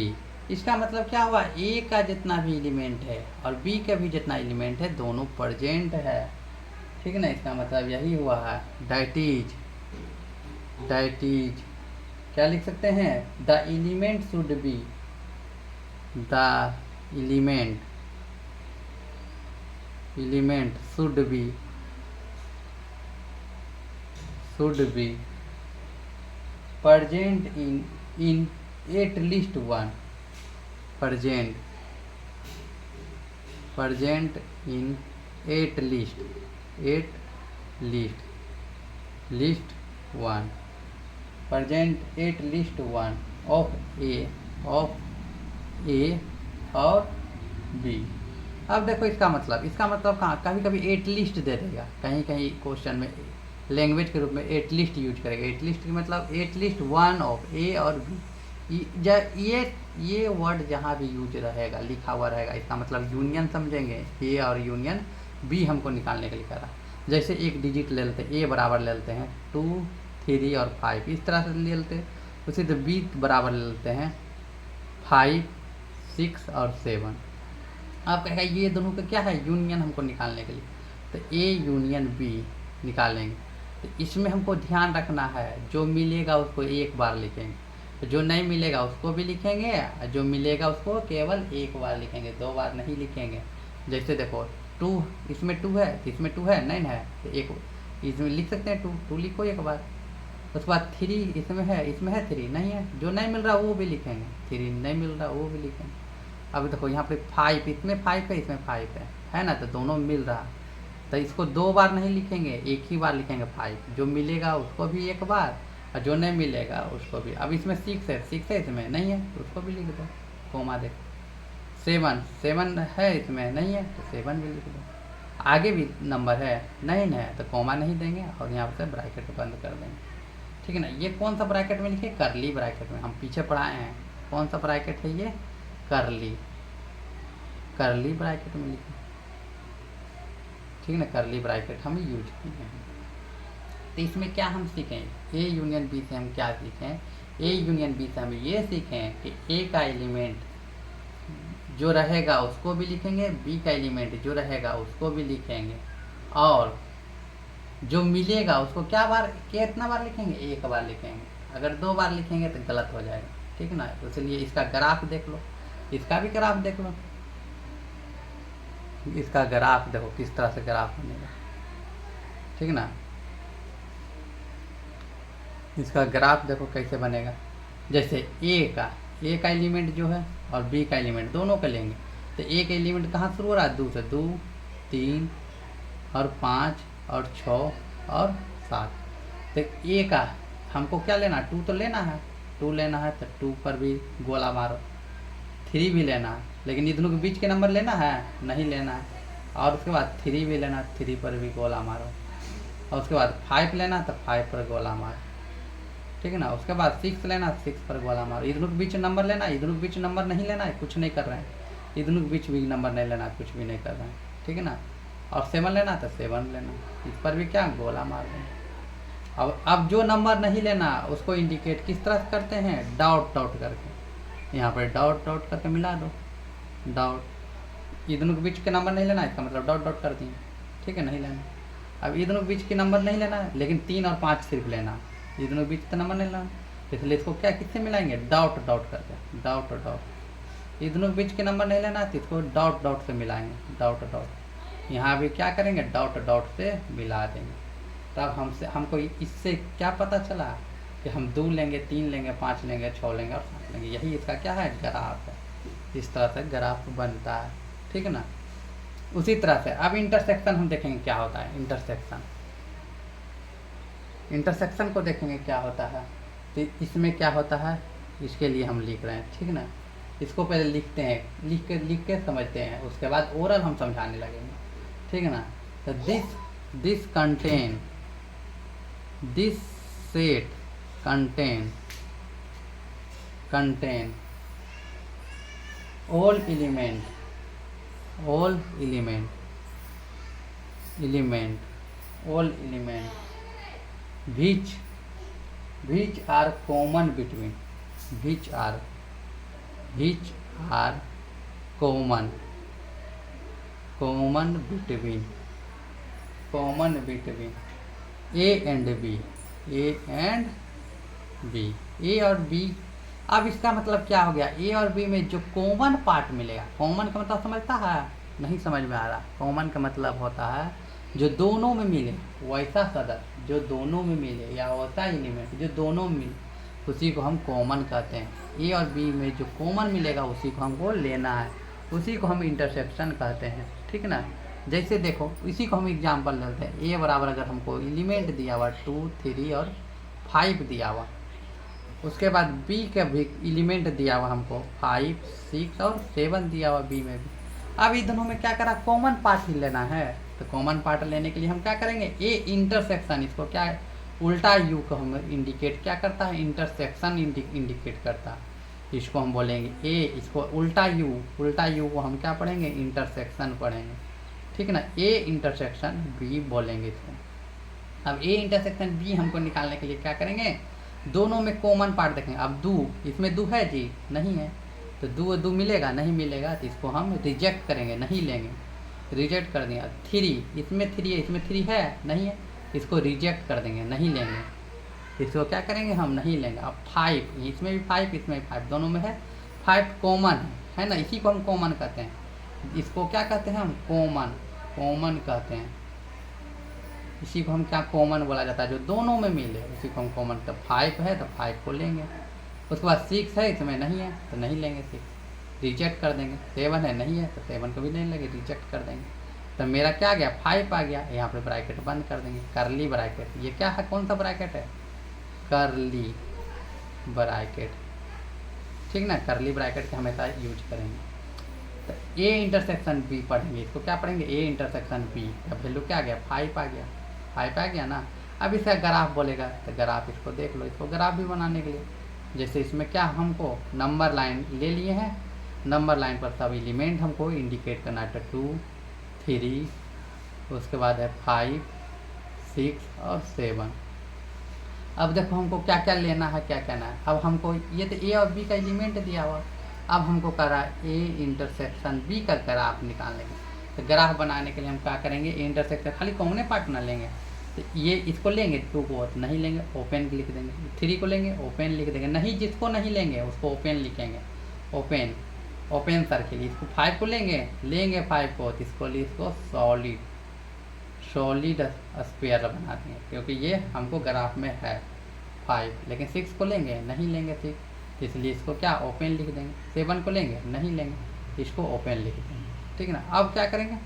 इसका मतलब क्या हुआ, ए का जितना भी एलिमेंट है और बी का भी जितना एलिमेंट है दोनों प्रेजेंट है, ठीक है ना, इसका मतलब यही हुआ है। दैट इज क्या लिख सकते हैं, the element should be present in at least one, present in at least one, present at least one of A और B। अब देखो इसका मतलब कहाँ, कभी कभी एट लिस्ट दे देगा, कहीं कहीं क्वेश्चन में लैंग्वेज के रूप में एट लिस्ट यूज करेगा, एट लिस्ट का मतलब एट लिस्ट वन ऑफ ए और बी, ये वर्ड जहाँ भी यूज रहेगा लिखा हुआ रहेगा इसका मतलब यूनियन समझेंगे, ए और यूनियन बी हमको निकालने के लिए करा। जैसे एक डिजिट ले लेते हैं, ए बराबर ले लेते हैं 2, 3 और 5, इस तरह से ले लेते हैं, उसी तो बी बराबर ले लेते हैं 5, 6 और 7। आप कहेगा ये दोनों का क्या है, यूनियन हमको निकालने के लिए, तो ए यूनियन बी निकालेंगे। तो इसमें हमको ध्यान रखना है जो मिलेगा उसको एक बार लिखेंगे, तो जो नहीं मिलेगा उसको भी लिखेंगे, और जो मिलेगा उसको केवल एक बार लिखेंगे, 2 बार नहीं लिखेंगे। जैसे देखो 2, इसमें 2 है, इसमें 2 है, 9 है, तो एक इसमें लिख सकते हैं 2, 2 लिखो एक बार। उसके बाद 3 इसमें है 3 नहीं है, जो नहीं मिल रहा वो भी लिखेंगे, 3 नहीं मिल रहा वो भी लिखेंगे। अब देखो यहाँ पे 5, इसमें 5 है, इसमें 5 है ना, तो दोनों मिल रहा, तो इसको 2 बार नहीं लिखेंगे, एक ही बार लिखेंगे 5। जो मिलेगा उसको भी एक बार, और जो नहीं मिलेगा उसको भी। अब इसमें 6 है, 6 है, इसमें नहीं है, तो उसको भी लिख दो, कोमा देखो। 7 है, इसमें नहीं है, तो 7 भी लिख दो। आगे भी नंबर है, नहीं है, तो कोमा नहीं देंगे और यहाँ से ब्रैकेट बंद कर देंगे, ठीक है ना। ये कौन सा ब्रैकेट में लिखे, करली ब्रैकेट में, हम पीछे पढ़ाए हैं। कौन सा ब्रैकेट है ये, करली ब्रैकेट में लिखे, ठीक है ना, करली ब्रैकेट हम यूज किए हैं। तो इसमें क्या हम सीखें, ए यूनियन बी से हम क्या सीखें, ए यूनियन बी से हम ये सीखें कि ए का एलिमेंट जो रहेगा उसको भी लिखेंगे, बी का एलिमेंट जो रहेगा उसको भी लिखेंगे, और जो मिलेगा उसको कितना बार लिखेंगे, एक बार लिखेंगे। अगर 2 बार लिखेंगे तो गलत हो जाएगा, ठीक ना। तो इसलिए इसका ग्राफ देख लो, इसका भी ग्राफ देख लो, इसका ग्राफ देखो किस तरह से ग्राफ बनेगा, ठीक ना। इसका ग्राफ देखो कैसे बनेगा। जैसे ए का एलिमेंट जो है और बी का एलिमेंट दोनों का लेंगे, तो ए का एलिमेंट कहाँ शुरू हो रहा है, 2 से, 2 3 और 5 और 6 और 7। तो ए का हमको क्या लेना, 2 तो लेना है, 2 लेना है, तो 2 पर भी गोला मारो। 3 भी लेना है, लेकिन इन दोनों के बीच के नंबर लेना है, नहीं लेना है। और उसके बाद 3 भी लेना, 3 पर भी गोला मारो। और उसके बाद 5 लेना, तो 5 पर गोला मारो, ठीक है ना। उसके बाद 6 लेना, 6 पर गोला मारो। इधर के बीच नंबर लेना, इधर के बीच नंबर नहीं लेना है, कुछ नहीं कर रहे हैं। इधर के बीच भी नंबर नहीं लेना, कुछ भी नहीं कर रहे हैं, ठीक है ना। और 7 लेना, तो 7 लेना, इस पर भी क्या गोला मार देना। अब जो नंबर नहीं लेना उसको इंडिकेट किस तरह से करते हैं, डॉट करके, यहाँ पर डॉट करके मिला दो, डॉट। इधर के बीच के नंबर नहीं लेना, इसका मतलब डॉट कर दिए, ठीक है, नहीं लेना। अब इधर के बीच के नंबर नहीं लेना, लेकिन 3 और 5 सिर्फ लेना, ये दोनों बीच का नंबर नहीं लेना, इसलिए इसको क्या किससे मिलाएंगे, डॉट करके, डॉट। ये दोनों बीच के नंबर नहीं लेना, तो इसको डॉट से मिलाएंगे, डॉट। यहाँ भी क्या करेंगे, डॉट से मिला देंगे। तब हमको इससे क्या पता चला कि हम 2 लेंगे, 3 लेंगे, 5 लेंगे, 6 लेंगे और 7 लेंगे। यही इसका क्या है, ग्राफ है। इस तरह से ग्राफ बनता है, ठीक है ना। उसी तरह से अब इंटरसेक्शन हम देखेंगे क्या होता है। इंटरसेक्शन को देखेंगे क्या होता है। तो इसमें क्या होता है, इसके लिए हम लिख रहे हैं, ठीक है ना। इसको पहले लिखते हैं, लिख के समझते हैं, उसके बाद ओरल हम समझाने लगेंगे, ठीक है ना। तो this set contain all element which are common between A and B, A और B। अब इसका मतलब क्या हो गया, A और B में जो कॉमन पार्ट मिलेगा, कॉमन का मतलब समझता है, नहीं समझ में आ रहा। कॉमन का मतलब होता है जो दोनों में मिले, वैसा सदस्य जो दोनों में मिले, या वैसा एलिमेंट जो दोनों में मिले, उसी को हम कॉमन कहते हैं। A और B में जो कॉमन मिलेगा उसी को हमको लेना है, उसी को हम इंटरसेक्शन कहते हैं, ठीक है ना। जैसे देखो इसी को हम एग्जाम्पल लेते हैं। A बराबर अगर हमको एलिमेंट दिया हुआ 2, 3 और 5 दिया हुआ, उसके बाद B का भी एलिमेंट दिया हुआ हमको 5, 6 और 7 दिया हुआ B में भी। अब इन दोनों में क्या करा, कॉमन पार्ट ही लेना है। तो कॉमन पार्ट लेने के लिए हम क्या करेंगे, ए इंटरसेक्शन, इसको क्या है, उल्टा यू को हम इंडिकेट क्या करता है, इंटरसेक्शन इंडिकेट करता है। इसको हम बोलेंगे ए, इसको उल्टा यू को हम क्या पढ़ेंगे, इंटरसेक्शन पढ़ेंगे, ठीक है ना। ए इंटरसेक्शन बी बोलेंगे इसको। अब ए इंटरसेक्शन बी हमको निकालने के लिए क्या करेंगे, दोनों में कॉमन पार्ट देखेंगे। अब 2, इसमें 2 है जी, नहीं है, तो 2 मिलेगा, नहीं मिलेगा, तो इसको हम रिजेक्ट करेंगे, नहीं लेंगे, रिजेक्ट कर देंगे। 3, इसमें 3 है, इसमें 3 है, नहीं है, इसको रिजेक्ट कर देंगे, नहीं लेंगे, इसको क्या करेंगे, हम नहीं लेंगे। अब 5, इसमें भी 5 इसमें भी 5, दोनों में है 5 कॉमन है ना, इसी को हम कॉमन कहते हैं। इसको क्या कहते हैं हम, कॉमन कहते हैं। इसी को हम क्या कॉमन बोला जाता है, जो दोनों में मिले उसी को हम कॉमन। तो 5 है तो 5 को लेंगे। उसके बाद 6 है, इसमें नहीं है तो नहीं लेंगे, 6 रिजेक्ट कर देंगे। 7 है, नहीं है तो 7 को भी नहीं लेंगे, रिजेक्ट कर देंगे। तो मेरा क्या आ गया, 5 आ गया। यहाँ पे ब्रैकेट बंद कर देंगे, करली ब्रैकेट। ये क्या है, कौन सा ब्रैकेट है, करली ब्रैकेट, ठीक ना। करली ब्रैकेट के हमेशा यूज करेंगे। तो ए इंटरसेक्शन बी पढ़ेंगे, इसको क्या पढ़ेंगे, ए इंटरसेक्शन बी का वैल्यू क्या आ गया, 5 आ गया। 5 आ गया ना। अब इसका ग्राफ बोलेगा तो ग्राफ इसको देख लो, इसको ग्राफ भी बनाने के लिए जैसे इसमें क्या हमको नंबर लाइन ले लिए हैं, नंबर लाइन पर सब एलिमेंट हमको इंडिकेट करना है। 2 3, उसके बाद है 5 6 और 7। अब देखो हमको क्या क्या लेना है, क्या कहना है। अब हमको ये तो ए और बी का एलिमेंट दिया हुआ, अब हमको कर रहा है ए इंटरसेक्शन बी का ग्राफ निकालने के। तो ग्राफ बनाने के लिए हम क्या करेंगे, ए इंटरसेक्शन खाली कौन पार्ट ना लेंगे। तो ये इसको लेंगे 2 को तो नहीं लेंगे, ओपन लिख देंगे। 3 को लेंगे, ओपन लिख देंगे। नहीं, जिसको नहीं लेंगे उसको ओपन लिखेंगे, ओपन सर्किल। इसको 5 को लेंगे 5 को, तो इसको सॉलिड स्क्वायर बना देंगे, क्योंकि ये हमको ग्राफ में है 5। लेकिन 6 को लेंगे, नहीं लेंगे 6, इसलिए इसको क्या ओपन लिख देंगे। 7 को लेंगे, नहीं लेंगे, इसको ओपन लिख देंगे, ठीक है ना। अब क्या करेंगे,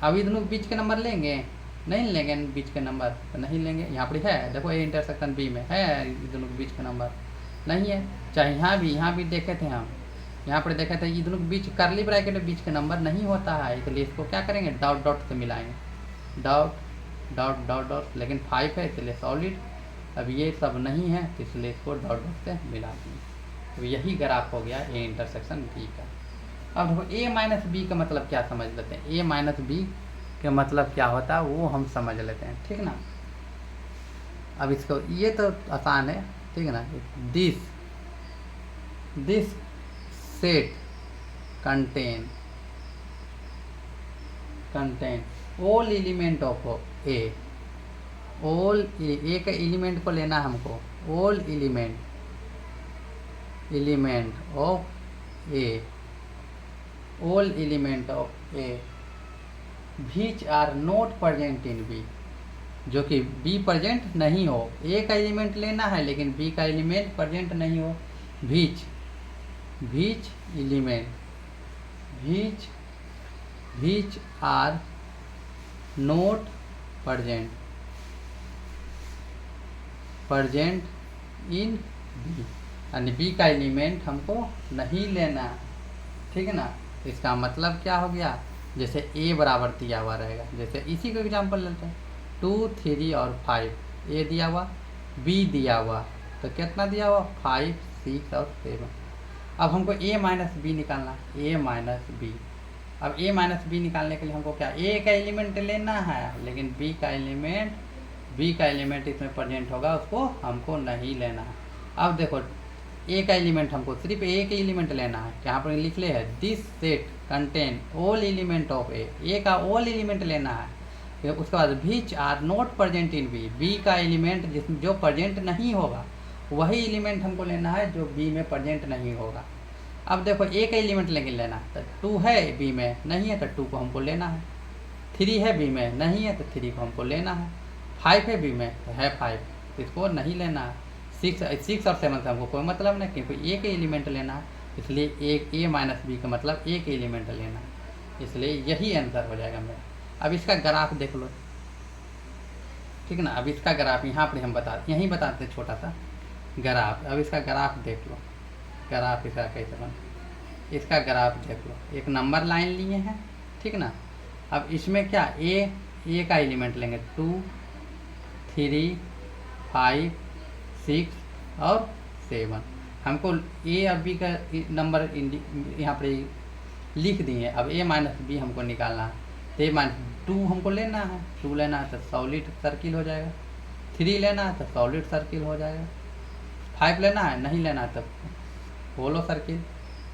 अभी दोनों बीच के नंबर लेंगे, नहीं लेंगे बीच के नंबर तो नहीं लेंगे। यहाँ पर है देखो, ए इंटरसेक्शन बी में है दोनों के बीच के नंबर नहीं है। चाहे यहाँ भी देखे थे हम, यहाँ पर देखे थे, ये दोनों के बीच करली ब्रैकेट में बीच के नंबर नहीं होता है, इसलिए इसको क्या करेंगे, डॉट डॉट से मिलाएंगे, डॉट डॉट डॉट डॉट। लेकिन 5 है इसलिए सॉलिड। अब ये सब नहीं है तो इसलिए इसको डॉट डॉट से मिला देंगे। तो यही ग्राफ हो गया ए इंटरसेक्शन बी का। अब देखो ए माइनस बी का मतलब क्या समझ लेते हैं। ए माइनस बी का मतलब क्या होता है वो हम समझ लेते हैं, ठीक ना। अब इसको ये तो आसान है, ठीक है ना। This set contain all element of A. All A का एलिमेंट को लेना है हमको, all element of A, all element of A which are not present in B, जो कि बी प्रेजेंट नहीं हो। ए का एलिमेंट लेना है लेकिन बी का एलिमेंट प्रेजेंट नहीं हो। Which element which are not present in B, यानी बी का एलिमेंट हमको नहीं लेना, ठीक है ना। इसका मतलब क्या हो गया, जैसे ए बराबर दिया हुआ रहेगा, जैसे इसी को एग्जांपल लेते हैं 2 3 और 5, ए दिया हुआ, बी दिया हुआ, तो कितना दिया हुआ 5 6 और 7। अब हमको ए माइनस बी निकालना, ए माइनस बी। अब ए माइनस बी निकालने के लिए हमको क्या, ए का एलिमेंट लेना है लेकिन बी का एलिमेंट इसमें प्रेजेंट होगा, उसको हमको नहीं लेना है। अब देखो ए का एलिमेंट हमको सिर्फ ए के एलिमेंट लेना है, यहाँ पर लिख ले है this set contain all element of A का ऑल एलिमेंट लेना है। फिर उसके बाद which are not present in B, B का एलिमेंट जो प्रेजेंट नहीं होगा वही एलिमेंट हमको लेना है जो बी में प्रेजेंट नहीं होगा। अब देखो ए का एलिमेंट लेना है तो 2 है बी में, नहीं है तो 2 को हमको लेना है। 3 है बी में, नहीं है तो 3 को हमको लेना है। 5 है बी में तो है 5, तो इसको नहीं लेना है। 6 और 7 से हमको कोई मतलब नहीं, क्योंकि ए के एलिमेंट लेना है, इसलिए ए माइनस बी का मतलब ए के एलिमेंट लेना है, इसलिए यही आंसर हो जाएगा मेरा। अब इसका ग्राफ देख लो, ठीक है ना। अब इसका ग्राफ यहाँ पर हम यहीं बताते छोटा सा ग्राफ। अब इसका ग्राफ देख लो, ग्राफ इसका कैसे बन, इसका ग्राफ देख लो। एक नंबर लाइन लिए हैं, ठीक ना। अब इसमें क्या ए का एलिमेंट लेंगे 2 3 5 6 और 7। हमको ए और बी का नंबर यहाँ पर लिख दिए। अब ए माइनस बी हमको निकालना है, तो ए माइनस 2 हमको लेना है, 2 लेना है तो सॉलिड सर्किल हो जाएगा। 3 लेना है तो सॉलिड सर्किल हो जाएगा। 5 लेना है, नहीं लेना है तो होलो सर्किल,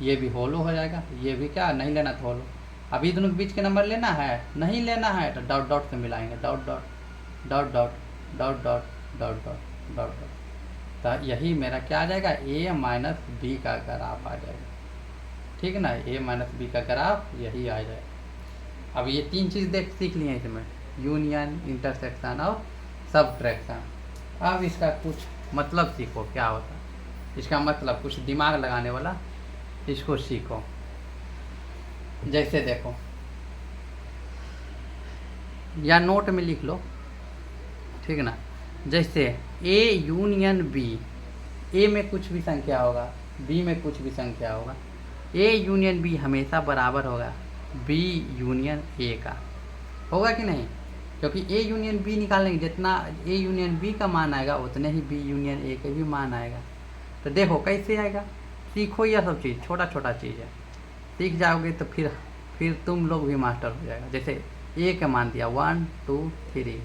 ये भी होलो हो जाएगा, ये भी क्या नहीं लेना तो होलो। अभी दोनों के बीच के नंबर लेना है, नहीं लेना है तो डॉट डॉट से मिलाएंगे, dot dot dot dot dot dot dot dot dot dot. तो यही मेरा क्या आ जाएगा, ए माइनस बी का ग्राफ आ जाएगा। ठीक है ना, ए माइनस बी का ग्राफ यही आ जाएगा। अब ये 3 चीज़ सीख लिए इसमें, यूनियन, इंटरसेक्शन और सब्ट्रैक्शन। अब इसका कुछ मतलब सीखो क्या होता है, इसका मतलब कुछ दिमाग लगाने वाला इसको सीखो। जैसे देखो, या नोट में लिख लो, ठीक है ना। जैसे ए यूनियन बी, ए में कुछ भी संख्या होगा, बी में कुछ भी संख्या होगा, ए यूनियन बी हमेशा बराबर होगा बी यूनियन ए का, होगा कि नहीं? क्योंकि ए यूनियन बी निकालेंगे, जितना ए यूनियन बी का मान आएगा उतने ही बी यूनियन ए का भी मान आएगा। तो देखो कैसे आएगा, सीखो यह सब चीज़, छोटा छोटा चीज़ है, सीख जाओगे तो फिर तुम लोग भी मास्टर हो जाएगा। जैसे ए का मान दिया 1 2 3,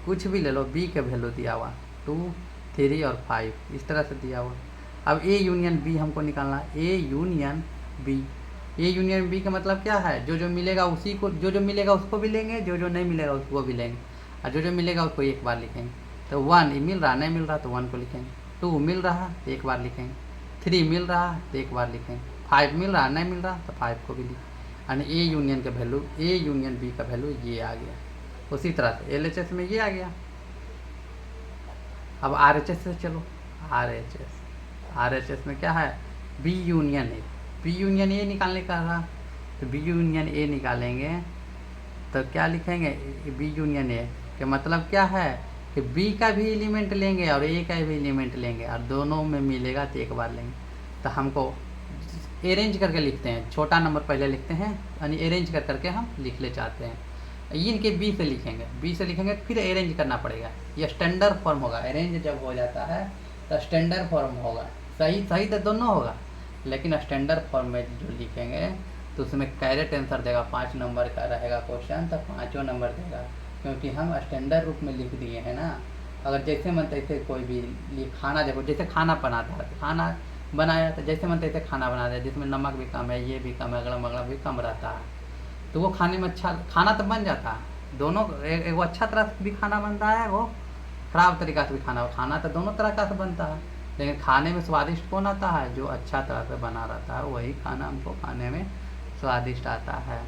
कुछ भी ले लो, बी का वैल्यू दिया हुआ 2 3 और 5, इस तरह से दिया हुआ। अब ए यूनियन बी हमको निकालना, A union B, A union B का मतलब क्या है, जो जो मिलेगा उसी को, जो जो मिलेगा उसको भी लेंगे, जो जो नहीं मिलेगा उसको भी लेंगे, और जो जो मिलेगा उसको एक बार लिखेंगे। तो 1 मिल रहा, नहीं मिल रहा तो 1 को लिखेंगे, 2 मिल रहा तो एक बार लिखेंगे, 3 मिल रहा तो एक बार लिखेंगे, 5 मिल रहा, नहीं मिल रहा तो 5 को भी लिखेंगे। यानी ए यूनियन का वैल्यू, ए यूनियन बी का वैल्यू ये आ गया। उसी तरह से LHS में ये आ गया। अब RHS से चलो, RHS में क्या है, B union A, B union A निकालने का था, तो बी यूनियन ए निकालेंगे तो क्या लिखेंगे, बी यूनियन ए के मतलब क्या है कि बी का भी एलिमेंट लेंगे और ए का भी एलिमेंट लेंगे, और दोनों में मिलेगा तो एक बार लेंगे। तो हमको अरेंज करके लिखते हैं, छोटा नंबर पहले लिखते हैं, यानी अरेंज कर करके हम लिख ले चाहते हैं। इनके बी से लिखेंगे फिर अरेंज करना पड़ेगा, ये स्टैंडर्ड फॉर्म होगा। अरेंज जब हो जाता है तो स्टैंडर्ड फॉर्म होगा, सही तो दोनों होगा, लेकिन स्टैंडर्ड फॉर्म में जो लिखेंगे तो उसमें कैरेक्ट आंसर देगा, 5 नंबर का रहेगा क्वेश्चन तो 5 नंबर देगा, क्योंकि हम स्टैंडर्ड रूप में लिख दिए हैं ना। अगर जैसे मन तैसे कोई भी खाना, देखो जैसे खाना बनाता है, खाना बनाया तो जैसे मन तैसे खाना बना दिया, जिसमें नमक भी कम है, ये भी कम है, अगला मगला भी कम रहता है, तो वो खाने में अच्छा खाना तो बन जाता है। दोनों एक वो अच्छा तरह से भी खाना बनता है, वो ख़राब तरीक़ा से भी खाना तो दोनों तरह का से बनता है, लेकिन खाने में स्वादिष्ट कौन आता है, जो अच्छा तरह से बना रहता है, वही खाना हमको खाने में स्वादिष्ट आता है।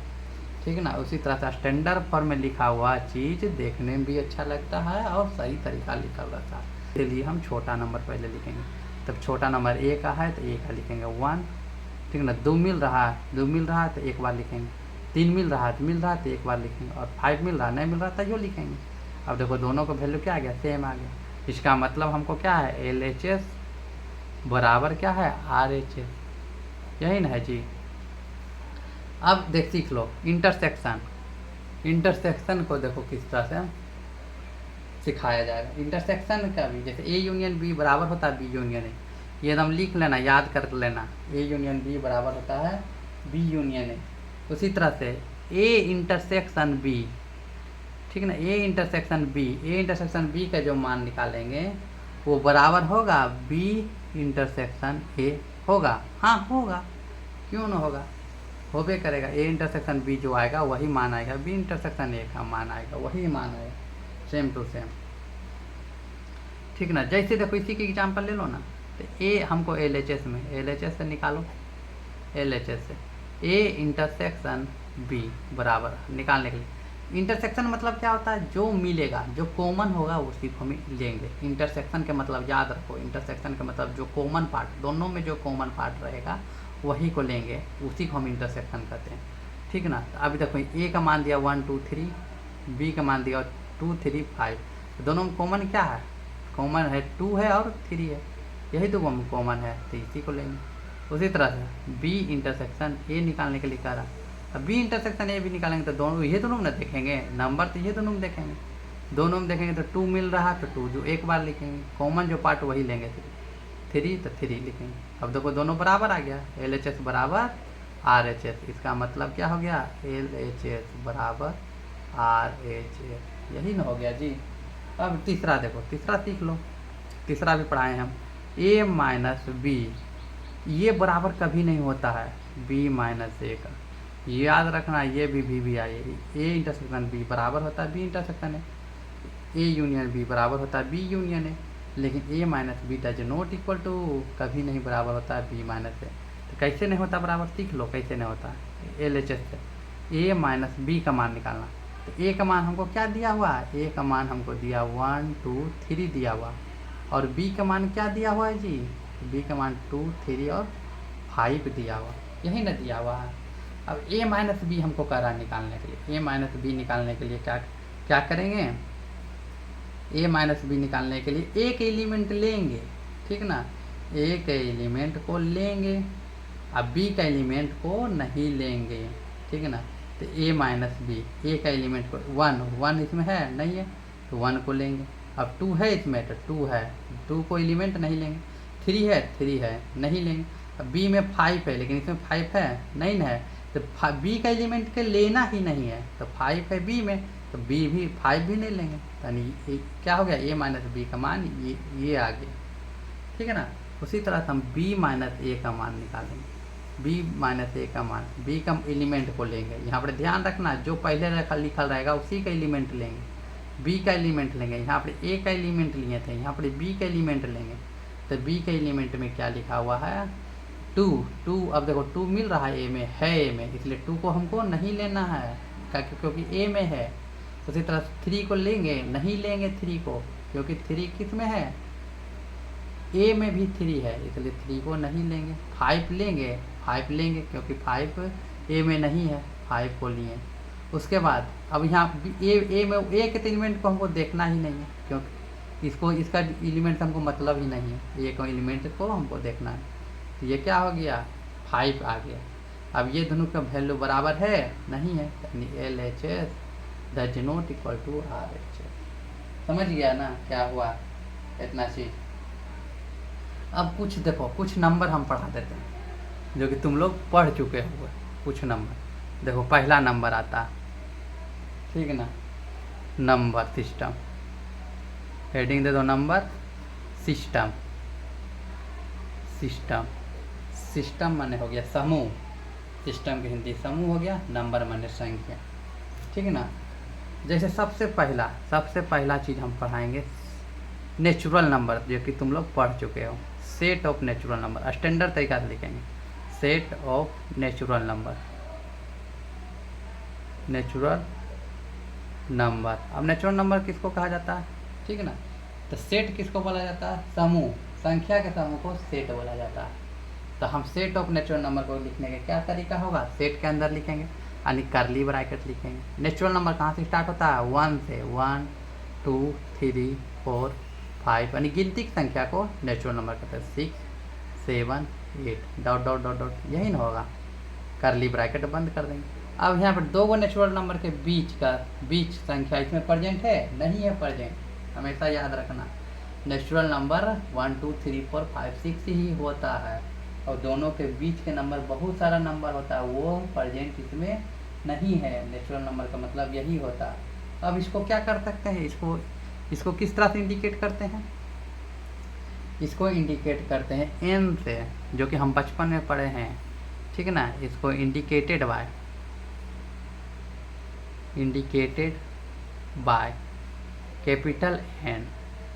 ठीक है ना। उसी तरह से स्टैंडर्ड फॉर्म में लिखा हुआ चीज़ देखने में भी अच्छा लगता है और सही तरीका लिखा रहता है, इसलिए हम छोटा नंबर पहले लिखेंगे। तब छोटा नंबर ए का है तो ए का लिखेंगे 1, ठीक है ना। 2 मिल रहा है तो एक बार लिखेंगे, 3 मिल रहा है तो एक बार लिखेंगे, और 5 मिल रहा नहीं मिल रहा तो यो लिखेंगे। अब देखो दोनों का वैल्यू क्या आ गया, सेम आ गया। इसका मतलब हमको क्या है, LHS बराबर क्या है, RHS, यही ना है जी। अब सीख लो इंटरसेक्शन को देखो किस तरह से सिखाया जाएगा। इंटरसेक्शन का भी जैसे ए यूनियन बी बराबर होता है बी यूनियन ए, ये एकदम लिख लेना, याद कर लेना, ए यूनियन बी बराबर होता है बी यूनियन ए। उसी तरह से ए इंटरसेक्शन बी, ठीक है ना, ए इंटरसेक्शन बी का जो मान निकालेंगे वो बराबर होगा बी इंटरसेक्शन ए, होगा, हाँ होगा, क्यों ना होगा, होबे करेगा। ए इंटरसेक्शन बी जो आएगा वही मान आएगा, बी इंटरसेक्शन ए का मान आएगा वही मान आएगा, सेम टू सेम, ठीक ना। जैसे देखो इसी की एग्जांपल ले लो ना, तो ए हमको LHS से निकालो, LHS से ए इंटरसेक्शन बी बराबर निकालने के लिए। इंटरसेक्शन मतलब क्या होता है, जो मिलेगा, जो कॉमन होगा उसी को हम लेंगे। इंटरसेक्शन के मतलब याद रखो, इंटरसेक्शन के मतलब जो कॉमन पार्ट, दोनों में जो कॉमन पार्ट रहेगा वही को लेंगे, उसी को हम इंटरसेक्शन कहते हैं, ठीक ना। तो अभी देखो ए का मान दिया 1 2 3, बी का मान दिया 2 3 5, तो दोनों में कॉमन क्या है, कॉमन है 2 है और 3 है, यही दो कॉमन है, तो इसी को लेंगे। उसी तरह से बी इंटरसेक्शन ए निकालने के लिए कह रहा, अब बी इंटरसेक्शन ए भी निकालेंगे तो दोनों ये दोनों में ना देखेंगे नंबर, तो ये दोनों में देखेंगे, दोनों में देखेंगे तो 2 मिल रहा तो 2 जो एक बार लिखेंगे, कॉमन जो पार्ट वही लेंगे, 3 तो 3 लिखेंगे। अब देखो दोनों बराबर आ गया, LHS बराबर RHS, इसका मतलब क्या हो गया, LHS बराबर RHS, यही ना हो गया जी। अब तीसरा देखो, तीसरा सीख लो, तीसरा भी पढ़ाए हम, A माइनस बी, ये बराबर कभी नहीं होता है B माइनस ए का, याद रखना, ये भी आए, ए इंटरसेक्शन बी बराबर होता है बी इंटरसेक्शन है, ए यूनियन बी बराबर होता है बी यूनियन है। लेकिन A minus B does not equal to कभी नहीं बराबर होता है बी माइनस ए। तो कैसे नहीं होता बराबर, सीख लो कैसे नहीं होता। LHS से ए माइनस बी का मान निकालना। तो ए का मान हमको क्या दिया हुआ है, ए का मान हमको दिया 1 2 3 दिया हुआ, और बी का मान क्या दिया हुआ है जी, बी का मान 2 3 और 5 दिया हुआ, यही ना दिया हुआ है। अब ए माइनस बी हमको कह रहा है निकालने के लिए, ए माइनस बी निकालने के लिए क्या क्या करेंगे, ए माइनस बी निकालने के लिए एक एलिमेंट लेंगे, ठीक ना, एक एलिमेंट को लेंगे, अब बी का एलिमेंट को नहीं लेंगे, ठीक है ना। तो ए माइनस बी, ए का एलिमेंट को 1 इसमें है नहीं है तो 1 को लेंगे, अब 2 है इसमें तो 2 है, 2 को एलिमेंट नहीं लेंगे, 3 है नहीं लेंगे, अब बी में 5 है लेकिन इसमें 5 है नहीं ना है, तो बी का एलिमेंट के लेना ही नहीं है, तो 5 है बी में तो बी भी 5 भी नहीं लेंगे, यानी क्या हो गया, ए माइनस बी का मान ये आ गया, ठीक है ना। उसी तरह से हम बी माइनस ए का मान निकालेंगे, बी माइनस ए का मान, बी का एलिमेंट को लेंगे, यहाँ पर ध्यान रखना जो पहले लिखल रहेगा उसी का एलिमेंट लेंगे, बी का एलिमेंट लेंगे, यहाँ पर ए का एलिमेंट लिए थे, यहाँ पर बी का एलिमेंट लेंगे, तो बी के एलिमेंट में क्या लिखा हुआ है 2, अब देखो 2 मिल रहा है ए में, इसलिए 2 को हमको नहीं लेना है क्योंकि ए में है। उसी तरह 3 को लेंगे, नहीं लेंगे 3 को क्योंकि 3 किस में है, ए में भी 3 है इसलिए 3 को नहीं लेंगे। 5 लेंगे क्योंकि 5 ए में नहीं है, 5 को लिए। उसके बाद अब यहाँ ए में ए के एलिमेंट को हमको देखना ही नहीं है क्योंकि इसका एलिमेंट हमको मतलब ही नहीं है, ए का एलिमेंट को हमको देखना है, तो ये क्या हो गया 5 आ गया। अब ये दोनों का वैल्यू बराबर है नहीं है, यानी LHS does not equal to RHS। समझ गया ना क्या हुआ इतना चीज़। अब कुछ देखो, कुछ नंबर हम पढ़ा देते हैं जो कि तुम लोग पढ़ चुके हो, कुछ नंबर देखो। पहला नंबर आता, ठीक है ना, नंबर सिस्टम, हेडिंग दे दो नंबर सिस्टम, सिस्टम माने हो गया समूह, सिस्टम की हिंदी समूह हो गया, नंबर माने संख्या, ठीक है ना। जैसे सबसे पहला चीज़ हम पढ़ाएंगे नेचुरल नंबर, जो कि तुम लोग पढ़ चुके हो, set of natural number, standard तरीका से लिखेंगे, सेट ऑफ नेचुरल नंबर, अब नेचुरल नंबर किसको कहा जाता है, ठीक है ना। तो सेट किसको बोला जाता है, समूह, संख्या के समूह को सेट बोला जाता है। तो हम सेट ऑफ नेचुरल नंबर को लिखने का क्या तरीका होगा, सेट के अंदर लिखेंगे यानी करली ब्रैकेट लिखेंगे। नेचुरल नंबर कहाँ से स्टार्ट होता है, 1 से, 1 2 3 4 5 यानी गिनती की संख्या को नेचुरल नंबर कहते हैं, 6 7 8 डॉट डॉट डॉट डॉट, यही ना होगा, करली ब्रैकेट बंद कर देंगे। अब यहाँ पर 2 नेचुरल नंबर के बीच संख्या इसमें प्रेजेंट है नहीं है, प्रेजेंट, हमेशा याद रखना। नेचुरल नंबर 1 2 3 4 5 6 ही होता है, और दोनों के बीच के नंबर बहुत सारा नंबर होता है, वो प्रेजेंट इसमें नहीं है। नेचुरल नंबर का मतलब यही होता है। अब इसको क्या कर सकते हैं, इसको किस तरह से इंडिकेट करते हैं, इसको इंडिकेट करते हैं n से, जो कि हम बचपन में पढ़े हैं, ठीक है ना। इसको इंडिकेटेड बाय कैपिटल N,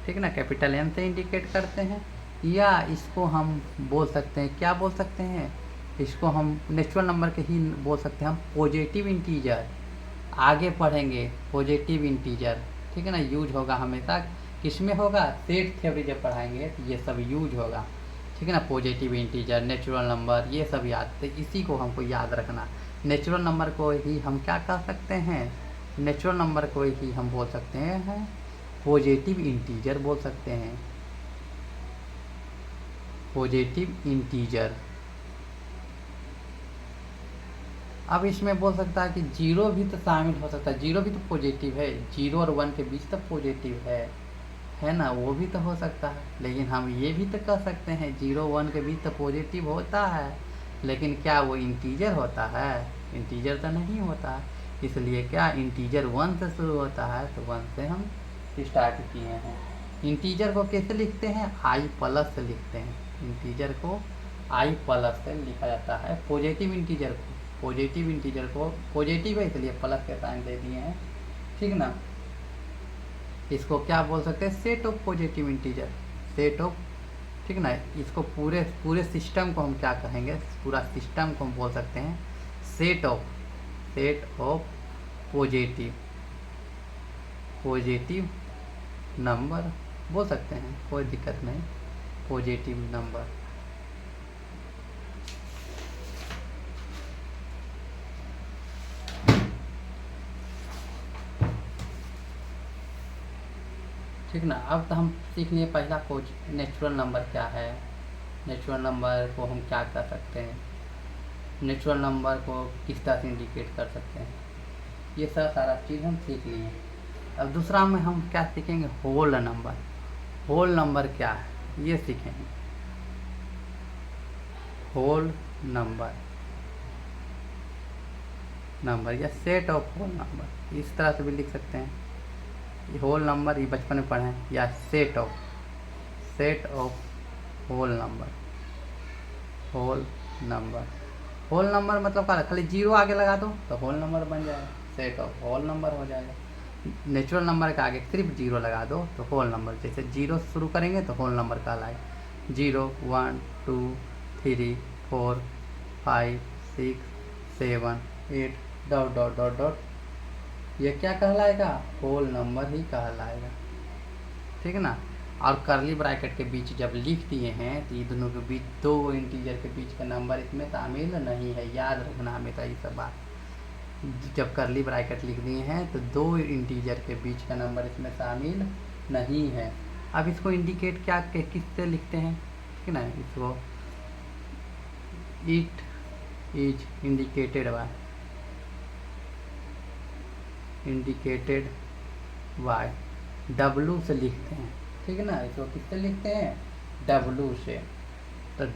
ठीक है ना, कैपिटल N से इंडिकेट करते हैं। या इसको हम बोल सकते हैं, क्या बोल सकते हैं, इसको हम नेचुरल नंबर के ही बोल सकते हैं हम पॉजिटिव इंटीजर, आगे पढ़ेंगे पॉजिटिव इंटीजर, ठीक है ना, यूज होगा हमेशा, किसमें होगा, सेट थ्योरी जब पढ़ाएंगे तो ये सब यूज होगा, ठीक है ना। पॉजिटिव इंटीजर, नेचुरल नंबर, ये सब याद, तो इसी को हमको याद रखना। नेचुरल नंबर को ही हम क्या कह सकते हैं, नेचुरल नंबर को ही हम बोल सकते हैं पॉजिटिव इंटीजर बोल सकते हैं, पॉजिटिव इंटीजर। अब इसमें बोल सकता है कि 0 भी तो शामिल हो सकता है, 0 भी तो पॉजिटिव है, 0 और 1 के बीच तो पॉजिटिव है ना, वो भी तो हो सकता है। लेकिन हम ये भी तो कह सकते हैं 0 1 के बीच तो पॉजिटिव होता है, लेकिन क्या वो इंटीजर होता है, इंटीजर तो नहीं होता है। इसलिए क्या इंटीजर 1 से शुरू होता है, तो 1 से हम स्टार्ट किए हैं। इंटीजर को कैसे लिखते हैं, i+ से लिखते हैं, इंटीजर को i+ से लिखा जाता है। पॉजिटिव इंटीजर को पॉजिटिव है इसलिए प्लस के साइन दे दिए हैं, ठीक ना। इसको क्या बोल सकते हैं, set of positive integer, set of, ठीक ना। इसको पूरे पूरे सिस्टम को हम क्या कहेंगे, पूरा सिस्टम को हम बोल सकते हैं सेट ऑफ पॉजिटिव नंबर बोल सकते हैं, कोई दिक्कत नहीं, पॉजिटिव नंबर। ठीक ना। अब तो हम सीख लिए पहला कुछ नेचुरल नंबर क्या है, नेचुरल नंबर को हम क्या कर सकते हैं, नेचुरल नंबर को किस तरह से इंडिकेट कर सकते हैं, ये सब सारा चीज़ हम सीख लिए। अब दूसरा में हम क्या सीखेंगे, होल नंबर। होल नंबर क्या है ये सीखेंगे। होल नंबर या सेट ऑफ होल नंबर, इस तरह से भी लिख सकते हैं। होल नंबर ये बचपन में पढ़े हैं, या set of whole number. Whole number मतलब क्या, खाली जीरो आगे लगा दो तो होल नंबर बन जाएगा, सेट ऑफ होल नंबर हो जाएगा। नेचुरल नंबर के आगे सिर्फ जीरो लगा दो तो होल नंबर, जैसे जीरो से शुरू करेंगे तो होल नंबर कहलाएगा। 0 1 2 3 4 5 6 7 8 डॉट डॉट डॉट डॉट, ये क्या कहलाएगा, होल नंबर ही कहलाएगा, ठीक ना। और करली ब्रैकेट के बीच जब लिख दिए हैं तो ये दोनों के बीच, दो इंटीजर के बीच का नंबर इसमें शामिल नहीं है, याद रखना हमेशा ये सब बात। जब करली ब्रैकेट लिख दिए हैं तो दो इंटीजर के बीच का नंबर इसमें शामिल नहीं है। अब इसको इंडिकेट क्या किससे लिखते हैं, ठीक ना। इसको it is indicated bye W से लिखते हैं, ठीक है ना। इसको किससे लिखते हैं, W से। तो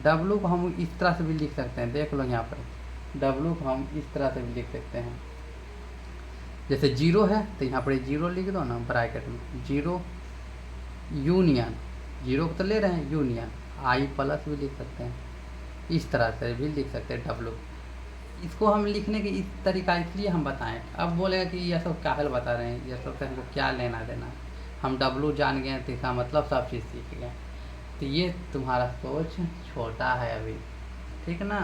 W को हम इस तरह से भी लिख सकते हैं, देख लो यहाँ पर, W को हम इस तरह से भी लिख सकते हैं। जैसे 0 है तो यहाँ पर 0 लिख दो ना ब्रैकेट में, 0 यूनियन, 0 को तो ले रहे हैं, यूनियन I प्लस भी लिख सकते हैं, इस तरह से भी लिख सकते हैं W। इसको हम लिखने के इस तरीका इसलिए हम बताएं। अब बोलेगा कि यह सब काहल बता रहे हैं, यह सब हमको क्या लेना देना, हम W जान गए तो इसका मतलब सब चीज़ सीख गए। तो ये तुम्हारा सोच छोटा है अभी, ठीक ना।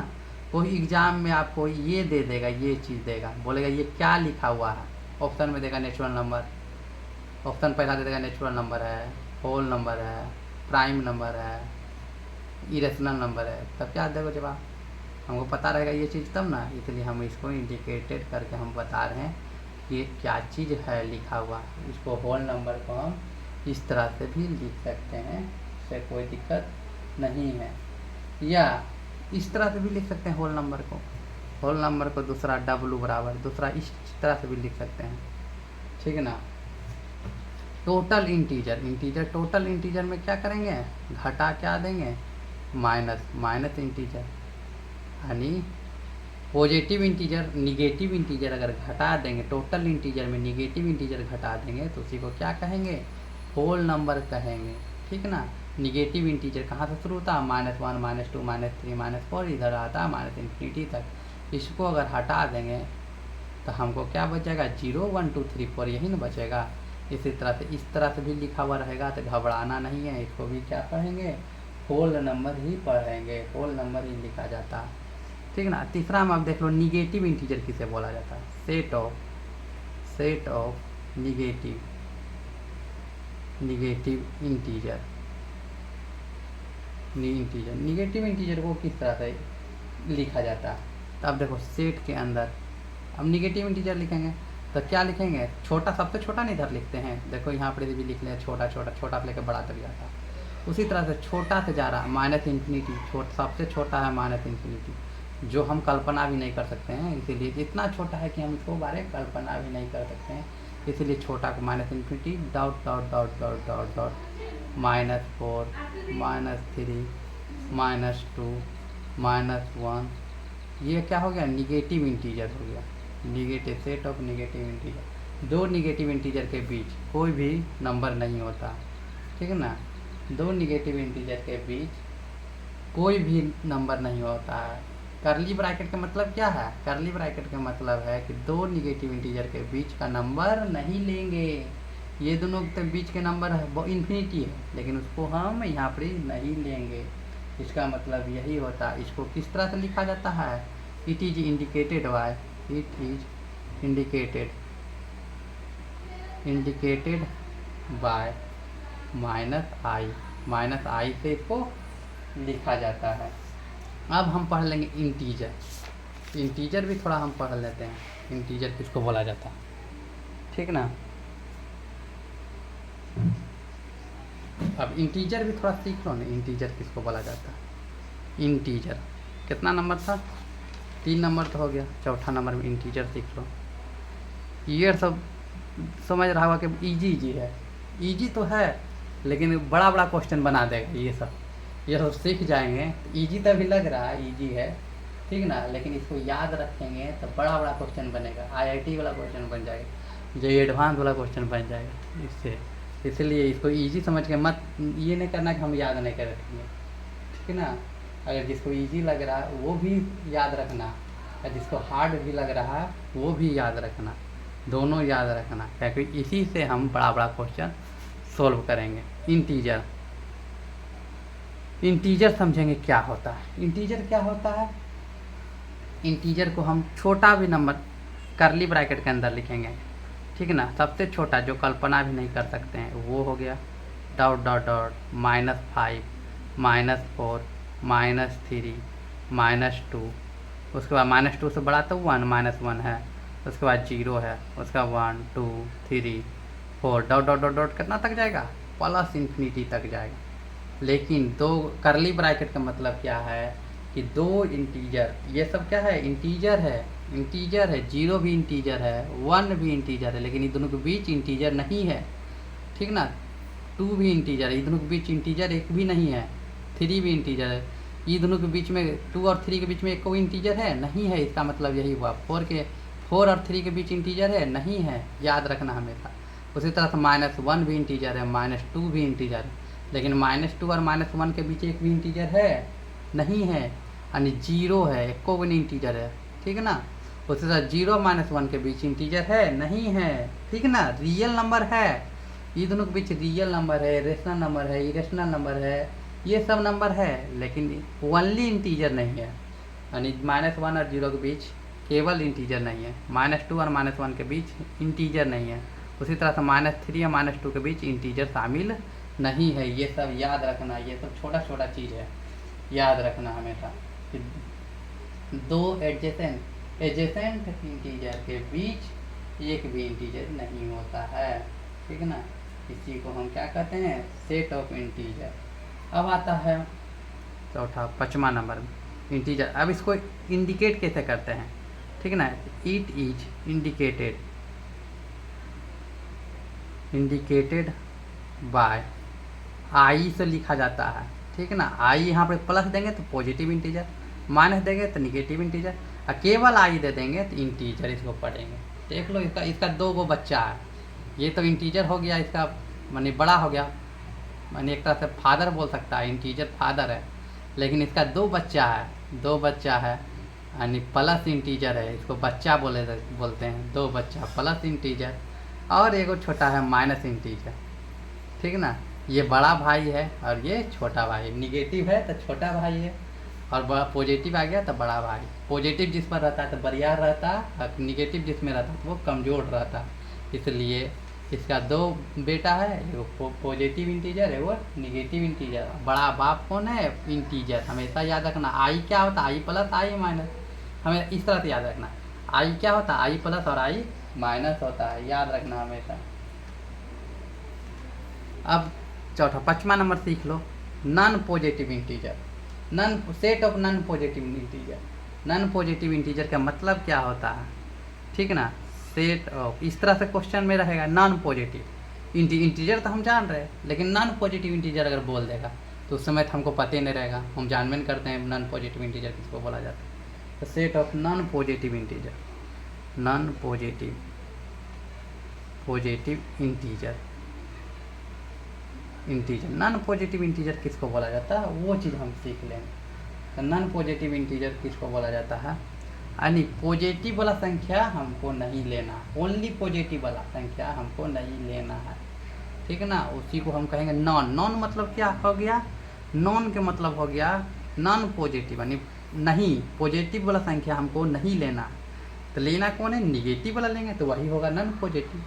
कोई एग्ज़ाम में आपको ये दे देगा, ये चीज़ देगा, बोलेगा ये क्या लिखा हुआ है, ऑप्शन में देगा नेचुरल नंबर, ऑप्शन पहला दे देगा नेचुरल नंबर है, होल नंबर है, प्राइम नंबर है, इरेशनल नंबर है, तब क्या देगा जवाब, हमको पता रहेगा ये चीज़ तब ना। इसलिए हम इसको इंडिकेटेड करके हम बता रहे हैं कि क्या चीज़ है लिखा हुआ। इसको होल नंबर को हम इस तरह से भी लिख सकते हैं, इससे कोई दिक्कत नहीं है, या इस तरह से भी लिख सकते हैं होल नंबर को। होल नंबर को दूसरा W बराबर, दूसरा इस तरह से भी लिख सकते हैं, ठीक है ना। टोटल इंटीजर टोटल इंटीजर में क्या करेंगे, घटा क्या देंगे, माइनस इंटीजर, यानी पॉजिटिव इंटीजर निगेटिव इंटीजर अगर घटा देंगे, टोटल इंटीजर में निगेटिव इंटीजर घटा देंगे तो उसी को क्या कहेंगे, होल नंबर कहेंगे, ठीक ना। निगेटिव इंटीजर कहाँ से शुरू होता है, -1 -2 -3 -4, इधर आता है -इन्फिनिटी तक। इसको अगर हटा देंगे तो हमको क्या बचेगा, 0 1 2 3 4, यही ना बचेगा। इसी तरह से इस तरह से भी लिखा हुआ रहेगा तो घबराना नहीं है, इसको भी क्या पढ़ेंगे, होल नंबर ही पढ़ेंगे, होल नंबर ही लिखा जाता है, ठीक ना। तीसरा में आप देख लो, निगेटिव इंटीजर किसे बोला जाता है, set of negative integer. Negative integer को किस तरह से लिखा जाता है, तो अब देखो सेट के अंदर अब निगेटिव इंटीजर लिखेंगे तो क्या लिखेंगे, छोटा, सबसे छोटा नहीं इधर लिखते हैं, देखो यहाँ पर भी लिख लें, छोटा से लेकर बड़ा तक जाता है। उसी तरह से छोटा से जा रहा है -इन्फिनिटी, सबसे छोटा है -इन्फिनिटी, जो हम कल्पना भी नहीं कर सकते हैं। इसीलिए इतना छोटा है कि हम इसको बारे कल्पना भी नहीं कर सकते हैं, इसीलिए छोटा को -infinity dot dot dot dot dot dot -4 -3 -2 -1, ये क्या हो गया, निगेटिव इंटीजर हो गया, negative set of negative integer. दो निगेटिव इंटीजर के बीच कोई भी नंबर नहीं होता, ठीक है ना। दो निगेटिव इंटीजर के बीच कोई भी नंबर नहीं होता है। करली ब्रैकेट का मतलब क्या है, करली ब्रैकेट का मतलब है कि दो निगेटिव इंटीजर के बीच का नंबर नहीं लेंगे, ये दोनों के बीच के नंबर है वो इन्फिनिटी है, लेकिन उसको हम यहाँ पर नहीं लेंगे। इसका मतलब यही होता है। इसको किस तरह से लिखा जाता है? It is indicated by, it is indicated by minus I से इसको लिखा जाता है। अब हम पढ़ लेंगे इंटीजर। इंटीजर भी थोड़ा हम पढ़ लेते हैं, इंटीजर किसको बोला जाता है, ठीक ना। अब इंटीजर भी थोड़ा सीख लो ना, इंटीजर किसको बोला जाता है। इंटीजर कितना नंबर था? 3 नंबर तो हो गया, चौथा नंबर में इंटीजर सीख लो। ये सब समझ रहा होगा कि इजी है, इजी तो है लेकिन बड़ा बड़ा क्वेश्चन बना देगा। ये सब सीख जाएंगे तो इजी तो भी लग रहा है, इजी है, ठीक ना, लेकिन इसको याद रखेंगे तो बड़ा बड़ा क्वेश्चन बनेगा। IIT वाला क्वेश्चन बन जाएगा, जो एडवांस वाला क्वेश्चन बन जाएगा इससे। इसलिए इसको इजी समझ के मत, ये नहीं करना कि हम याद नहीं कर रखेंगे, ठीक है ना। अगर जिसको इजी लग रहा है वो भी याद रखना, और जिसको हार्ड भी लग रहा है वो भी याद रखना, दोनों याद रखना, क्योंकि इसी से हम बड़ा बड़ा क्वेश्चन सोल्व करेंगे। इंटीजर समझेंगे क्या होता है। इंटीजर क्या होता है? इंटीजर को हम छोटा भी नंबर करली ब्रैकेट के अंदर लिखेंगे, ठीक ना। सबसे छोटा जो कल्पना भी नहीं कर सकते हैं वो हो गया डॉट डॉट डॉट -5 -4 -3 -2, उसके बाद -2 से बड़ा तो 1 है, उसके बाद 0 है, उसका 1 2 3 4 डॉट डॉट डॉट डॉट कितना तक जाएगा? प्लस इन्फिनिटी तक जाएगा। लेकिन दो करली ब्रैकेट का मतलब क्या है कि दो इंटीजर, ये सब क्या है? इंटीजर है, 0 भी इंटीजर है, 1 भी इंटीजर है, लेकिन इन दोनों के बीच इंटीजर नहीं है, ठीक ना। 2 भी इंटीजर है, इन दोनों के बीच इंटीजर एक भी नहीं है। 3 भी इंटीजर है, ये दोनों के बीच में 2 और 3 के बीच में एक कोई इंटीजर है नहीं है। इसका मतलब यही हुआ 4 और 3 के बीच इंटीजर है नहीं है, याद रखना हमेशा। उसी तरह से -1 भी इंटीजर है, -2 भी इंटीजर है, लेकिन -2 और -1 के बीच एक भी इंटीजर है नहीं है, यानी 0 है, एक को भी नहीं इंटीजर है, ठीक है ना। उसी तरह 0 -1 के बीच इंटीजर है नहीं है, ठीक ना। रियल नंबर है, ये दोनों के बीच रियल नंबर है, रेशनल नंबर है, इरेशनल नंबर है, ये सब नंबर है, लेकिन ओनली इंटीजर नहीं है, यानी -1 और 0 के बीच केवल इंटीजर नहीं है, -2 और -1 के बीच इंटीजर नहीं है। उसी तरह से -3 और -2 के बीच इंटीजर शामिल नहीं है। ये सब याद रखना, ये सब छोटा छोटा चीज़ है, याद रखना हमेशा कि दो एडजेसेंट इंटीजर के बीच एक भी इंटीजर नहीं होता है, ठीक ना। इसी को हम क्या कहते हैं? Set of integer. अब आता है चौथा 5वां नंबर में इंटीजर। अब इसको इंडिकेट कैसे करते हैं, ठीक ना। इट इज इंडिकेटेड बाय आई से लिखा जाता है, ठीक है ना। आई यहाँ पे प्लस देंगे तो पॉजिटिव इंटीजर, माइनस देंगे तो निगेटिव इंटीजर, और केवल आई दे देंगे तो इंटीजर। इसको पढ़ेंगे, देख लो। इसका 2 गो बच्चा है, ये तो इंटीजर हो गया, इसका माने बड़ा हो गया, माने एक तरह से फादर बोल सकता है, इंटीजर फादर है। लेकिन इसका 2 बच्चा है, यानी प्लस इंटीजर है, इसको बच्चा बोलते हैं। 2 बच्चा प्लस इंटीजर, और एगो छोटा है माइनस इंटीजर, ठीक ना। ये बड़ा भाई है और ये छोटा भाई। निगेटिव है तो छोटा भाई है, और बड़ा पॉजिटिव आ गया तो बड़ा भाई। पॉजिटिव जिस पर रहता है तो बरियार रहता है, और निगेटिव जिसमें रहता है तो वो कमज़ोर रहता है। इसलिए इसका 2 बेटा है, एगो पॉजिटिव इंटीजर है वो निगेटिव इंटीजर। बड़ा बाप कौन है? इंटीजर। हमेशा याद रखना। आई क्या होता है? आई प्लस आई माइनस, हमें इस तरह से याद रखना। आई क्या होता है? आई प्लस और आई माइनस होता है, याद रखना हमेशा। अब चौथा 5वां नंबर सीख लो, non positive integer. Set of non positive integer. Non positive integer का मतलब क्या होता है, ठीक ना। सेट ऑफ, इस तरह से क्वेश्चन में रहेगा नॉन पॉजिटिव इंटीजर तो हम जान रहे हैं, लेकिन नॉन पॉजिटिव इंटीजर अगर बोल देगा तो उस समय तो हमको पता ही नहीं रहेगा, हम जानबूझ करते हैं नॉन पॉजिटिव इंटीजर किसको बोला जाता है। तो set of non positive integer, non positive non positive integer किसको बोला जाता है वो चीज़ हम सीख लेंगे। तो नॉन पॉजिटिव इंटीजर किसको बोला जाता है, यानी पॉजिटिव वाला संख्या हमको नहीं लेना, ओनली पॉजिटिव वाला संख्या हमको नहीं लेना है, ठीक है ना। उसी को हम कहेंगे नॉन। नॉन मतलब क्या हो गया, नॉन के मतलब हो गया नॉन पॉजिटिव, यानी नहीं, पॉजिटिव वाला संख्या हमको नहीं लेना। तो लेना कौन है, निगेटिव वाला लेंगे तो वही होगा नॉन पॉजिटिव।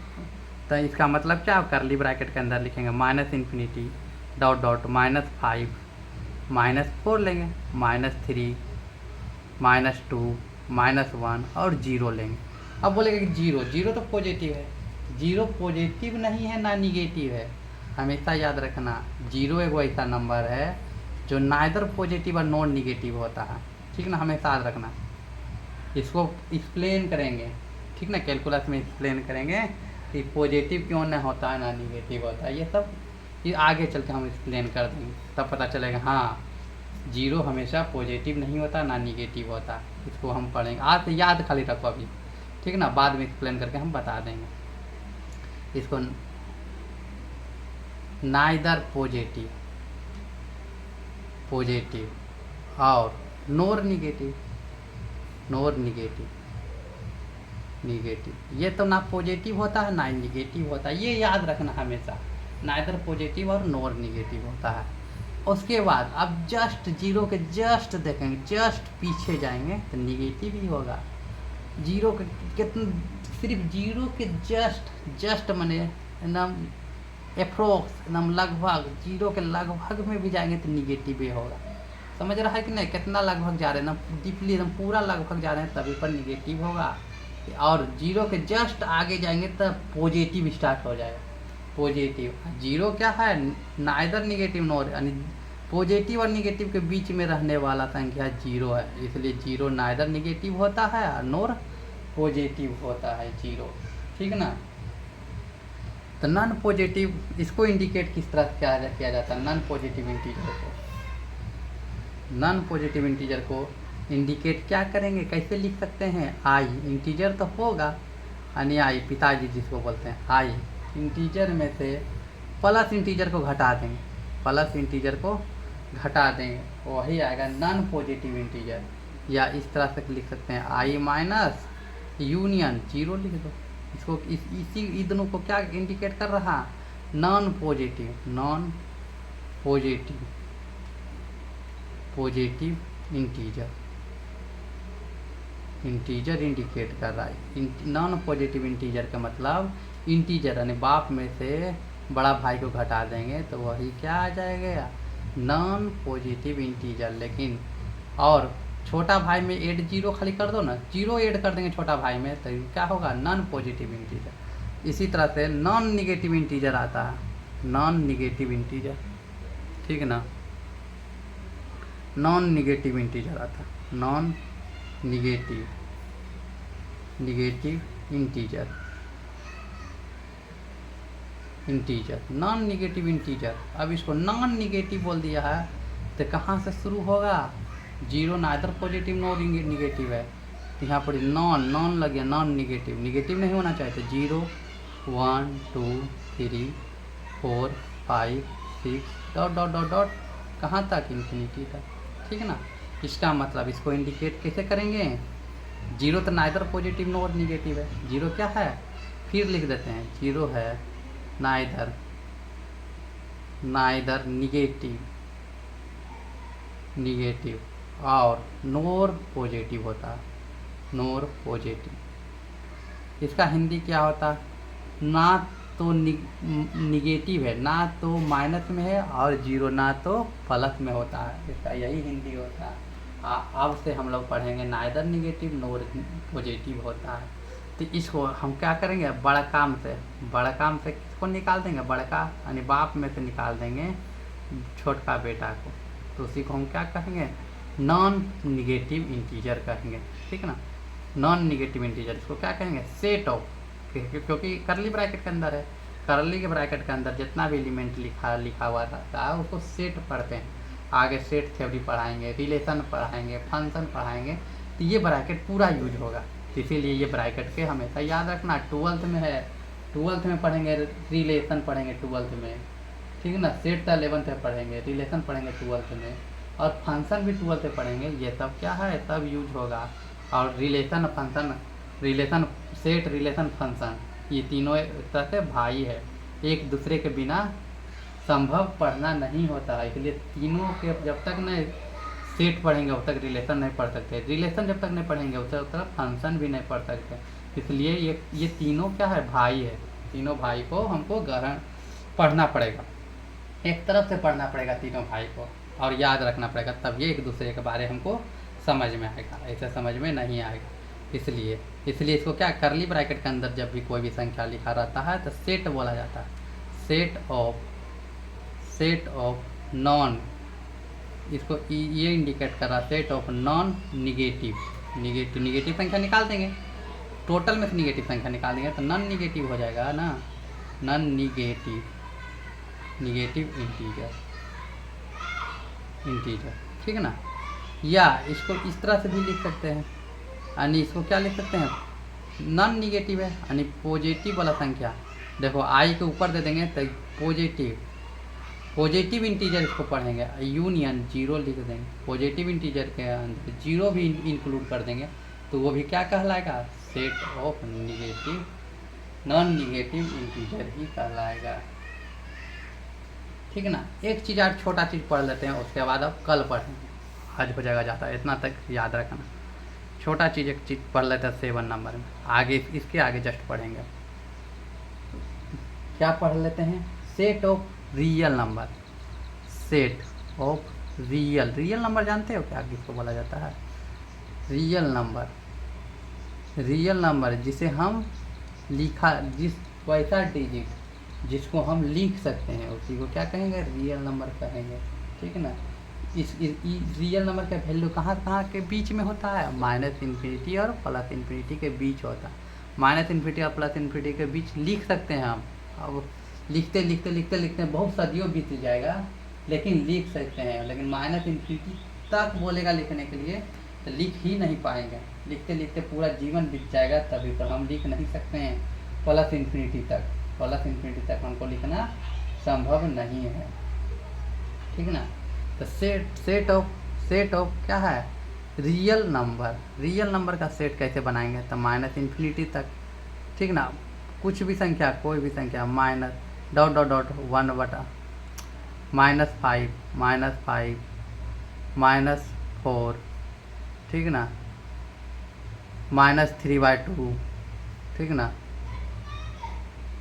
तो इसका मतलब क्या, करली ब्रैकेट के अंदर लिखेंगे माइनस इन्फिनिटी डॉट डॉट -5 -4 लेंगे, -3 -2 -1 और 0 लेंगे। अब बोलेगा कि जीरो, जीरो तो पॉजिटिव है, जीरो पॉजिटिव नहीं है ना निगेटिव है। हमेशा याद रखना, जीरो एक ऐसा नंबर है जो नाइदर पॉजिटिव और नॉन निगेटिव होता है, ठीक ना, हमेशा याद रखना। इसको एक्सप्लेन करेंगे, ठीक ना, कैलकुलस में एक्सप्लेन करेंगे कि पॉजिटिव क्यों ना होता है ना निगेटिव होता है, ये सब ये आगे चल के हम एक्सप्लेन कर देंगे, तब पता चलेगा हाँ जीरो हमेशा पॉजिटिव नहीं होता ना निगेटिव होता। इसको हम पढ़ेंगे, आज से याद खाली रखो अभी, ठीक ना, बाद में एक्सप्लेन करके हम बता देंगे। इसको नाइदर पॉजिटिव और नोर निगेटिव, नोर निगेटिव, ये तो ना पॉजिटिव होता है ना निगेटिव होता है, ये याद रखना हमेशा, नाइदर पॉजिटिव और नोर निगेटिव होता है। उसके बाद अब जस्ट जीरो के जस्ट देखेंगे, जस्ट पीछे जाएंगे तो निगेटिव ही होगा। जीरो के कितने, सिर्फ जीरो के जस्ट मने एकदम अप्रोक्स, एकदम लगभग, जीरो के लगभग में भी जाएंगे तो निगेटिव ही होगा। समझ रहा है कि नहीं, कितना लगभग जा रहे हैं ना, डीपली एकदम पूरा लगभग जा रहे हैं तभी पर निगेटिव होगा। और जीरो के जस्ट आगे जाएंगे तब पॉजिटिव स्टार्ट हो जाएगा, पॉजिटिव। जीरो क्या है, नाइदर निगेटिव नोर, यानी पॉजिटिव और निगेटिव के बीच में रहने वाला संख्या जीरो है, इसलिए जीरो नाइदर निगेटिव होता है और नोर पॉजिटिव होता है जीरो, ठीक ना। तो नॉन पॉजिटिव, इसको इंडिकेट किस तरह किया जाता है, नॉन पॉजिटिव इंटीजर को, नॉन पॉजिटिव इंटीजर को इंडिकेट क्या करेंगे, कैसे लिख सकते हैं, आई, इंटीजर तो होगा, यानी आई, पिताजी जिसको बोलते हैं आई, इंटीजर में से प्लस इंटीजर को घटा देंगे, प्लस इंटीजर को घटा देंगे, वही आएगा नॉन पॉजिटिव इंटीजर। या इस तरह से लिख सकते हैं आई माइनस यूनियन जीरो लिख दो, इसको इसी दोनों को क्या इंडिकेट कर रहा, non positive, non positive integer, integer indicate कर रहा है। नॉन पॉजिटिव इंटीजर का मतलब इंटीजर, यानी बाप में से बड़ा भाई को घटा देंगे तो वही क्या आ जाएगा, नॉन पॉजिटिव इंटीजर। लेकिन और छोटा भाई में ऐड जीरो खाली कर दो ना, जीरो ऐड कर देंगे छोटा भाई में तो क्या होगा, नॉन पॉजिटिव इंटीजर। इसी तरह से नॉन निगेटिव इंटीजर आता है, नॉन निगेटिव इंटीजर, ठीक है ना, नॉन निगेटिव इंटीजर आता है, non negative integer, non negative integer. अब इसको नॉन निगेटिव बोल दिया है तो कहाँ से शुरू होगा, zero neither positive nor negative है, तो यहाँ पर नॉन लग गया, नॉन निगेटिव, निगेटिव नहीं होना चाहिए, तो 0 1 2 3 4 5 6 डॉट डॉट डॉट डॉट कहाँ तक, इन्फिनिटी तक, ठीक है ना। इसका मतलब इसको इंडिकेट कैसे करेंगे, जीरो तो नाइदर पॉजिटिव नॉर निगेटिव है, जीरो क्या है, फिर लिख देते हैं, जीरो है नाइदर निगेटिव और नॉर पॉजिटिव होता है, नॉर पॉजिटिव। इसका हिंदी क्या होता, ना तो निगेटिव है, ना तो माइनस में है और जीरो ना तो प्लस में होता है, इसका यही हिंदी होता है। अब से हम लोग पढ़ेंगे नाइदर निगेटिव नॉर पॉजिटिव होता है। तो इसको हम क्या करेंगे, बड़ा काम से किसको निकाल देंगे, बड़का यानी बाप में से निकाल देंगे छोटका बेटा को, तो उसी को हम क्या कहेंगे, नॉन निगेटिव इंटीजर कहेंगे, ठीक ना। नॉन निगेटिव इंटीजर इसको क्या कहेंगे, सेट ऑफ, क्योंकि करली ब्रैकेट के अंदर है, करली के ब्रैकेट के अंदर जितना भी एलिमेंट लिखा हुआ रहता है उसको सेट पढ़ते हैं। आगे सेट थ्योरी पढ़ाएंगे, रिलेशन पढ़ाएंगे, फंक्शन पढ़ाएंगे, तो ये ब्रैकेट पूरा यूज होगा। इसीलिए ये ब्रैकेट के हमेशा याद रखना, 12th में है, 12th में पढ़ेंगे, रिलेशन पढ़ेंगे 12th में, ठीक है ना। सेट तो 11th में पढ़ेंगे, रिलेशन पढ़ेंगे 12th में, और फंक्शन भी 12th में पढ़ेंगे। ये सब क्या है, सब यूज होगा। और relation, function, relation, set, relation, function, ये तीनों एक तरह से भाई है, एक दूसरे के बिना संभव पढ़ना नहीं होता है। इसलिए तीनों के जब तक न सेट पढ़ेंगे उब तक रिलेशन नहीं पढ़ सकते, रिलेशन जब तक नहीं पढ़ेंगे उस तक फंक्शन भी नहीं पढ़ सकते। इसलिए ये तीनों क्या है, भाई है। तीनों भाई को हमको ग्रहण पढ़ना पड़ेगा, एक तरफ से पढ़ना पड़ेगा तीनों भाई को, और याद रखना पड़ेगा, तब ये एक दूसरे के बारे हमको समझ में आएगा, ऐसे समझ में नहीं आएगा। इसलिए इसको क्या, करली ब्रैकेट के अंदर जब भी कोई भी संख्या लिखा रहता है तो सेट बोला जाता है। सेट ऑफ नॉन, इसको ये इंडिकेट कर रहा है, सेट ऑफ नॉन निगेटिव संख्या निकाल देंगे, टोटल में से निगेटिव संख्या निकाल देंगे तो नॉन निगेटिव हो जाएगा ना, नॉन निगेटिव इंटीजर, ठीक है ना। या इसको इस तरह से भी लिख सकते हैं, यानी इसको क्या लिख सकते हैं, नॉन निगेटिव है यानी पॉजिटिव वाला संख्या। देखो आई के ऊपर दे देंगे तो पॉजिटिव इंटीजर इसको पढ़ेंगे, यूनियन जीरो लिख देंगे, पॉजिटिव इंटीजर के अंदर जीरो भी इंक्लूड कर देंगे तो वो भी क्या कहलाएगा, set of non negative integer ही कहलाएगा, ठीक है ना। एक चीज़ और छोटा चीज़ पढ़ लेते हैं, उसके बाद अब कल पढ़ेंगे, आज हो जाएगा ज़्यादा, इतना तक याद रखना। छोटा चीज़ एक चीज़ पढ़ लेते हैं 7 नंबर में, आगे इसके आगे जस्ट पढ़ेंगे। क्या पढ़ लेते हैं, set of real number, set of real number जानते हो क्या किसको बोला जाता है, रियल नंबर जिसे हम जिस वैसा डिजिट जिसको हम लिख सकते हैं उसी को क्या कहेंगे, रियल नंबर कहेंगे, ठीक है ना। इस रियल नंबर का वैल्यू कहाँ के बीच में होता है, -∞ और +∞ के बीच होता है। -∞ और +∞ के बीच लिख सकते हैं हम, अब लिखते बहुत सदियों बीत जाएगा लेकिन लिख सकते हैं, लेकिन -∞ तक बोलेगा लिखने के लिए तो लिख ही नहीं पाएंगे, लिखते पूरा जीवन बीत जाएगा तभी तो हम लिख नहीं सकते हैं। +∞ तक हमको लिखना संभव नहीं है, ठीक है ना। तो सेट ऑफ क्या है, रियल नंबर का सेट कैसे बनाएंगे, तो -∞ तक, ठीक ना। कुछ भी संख्या, कोई भी संख्या -1/, -5, -4, ठीक ना, -3/2, ठीक ना,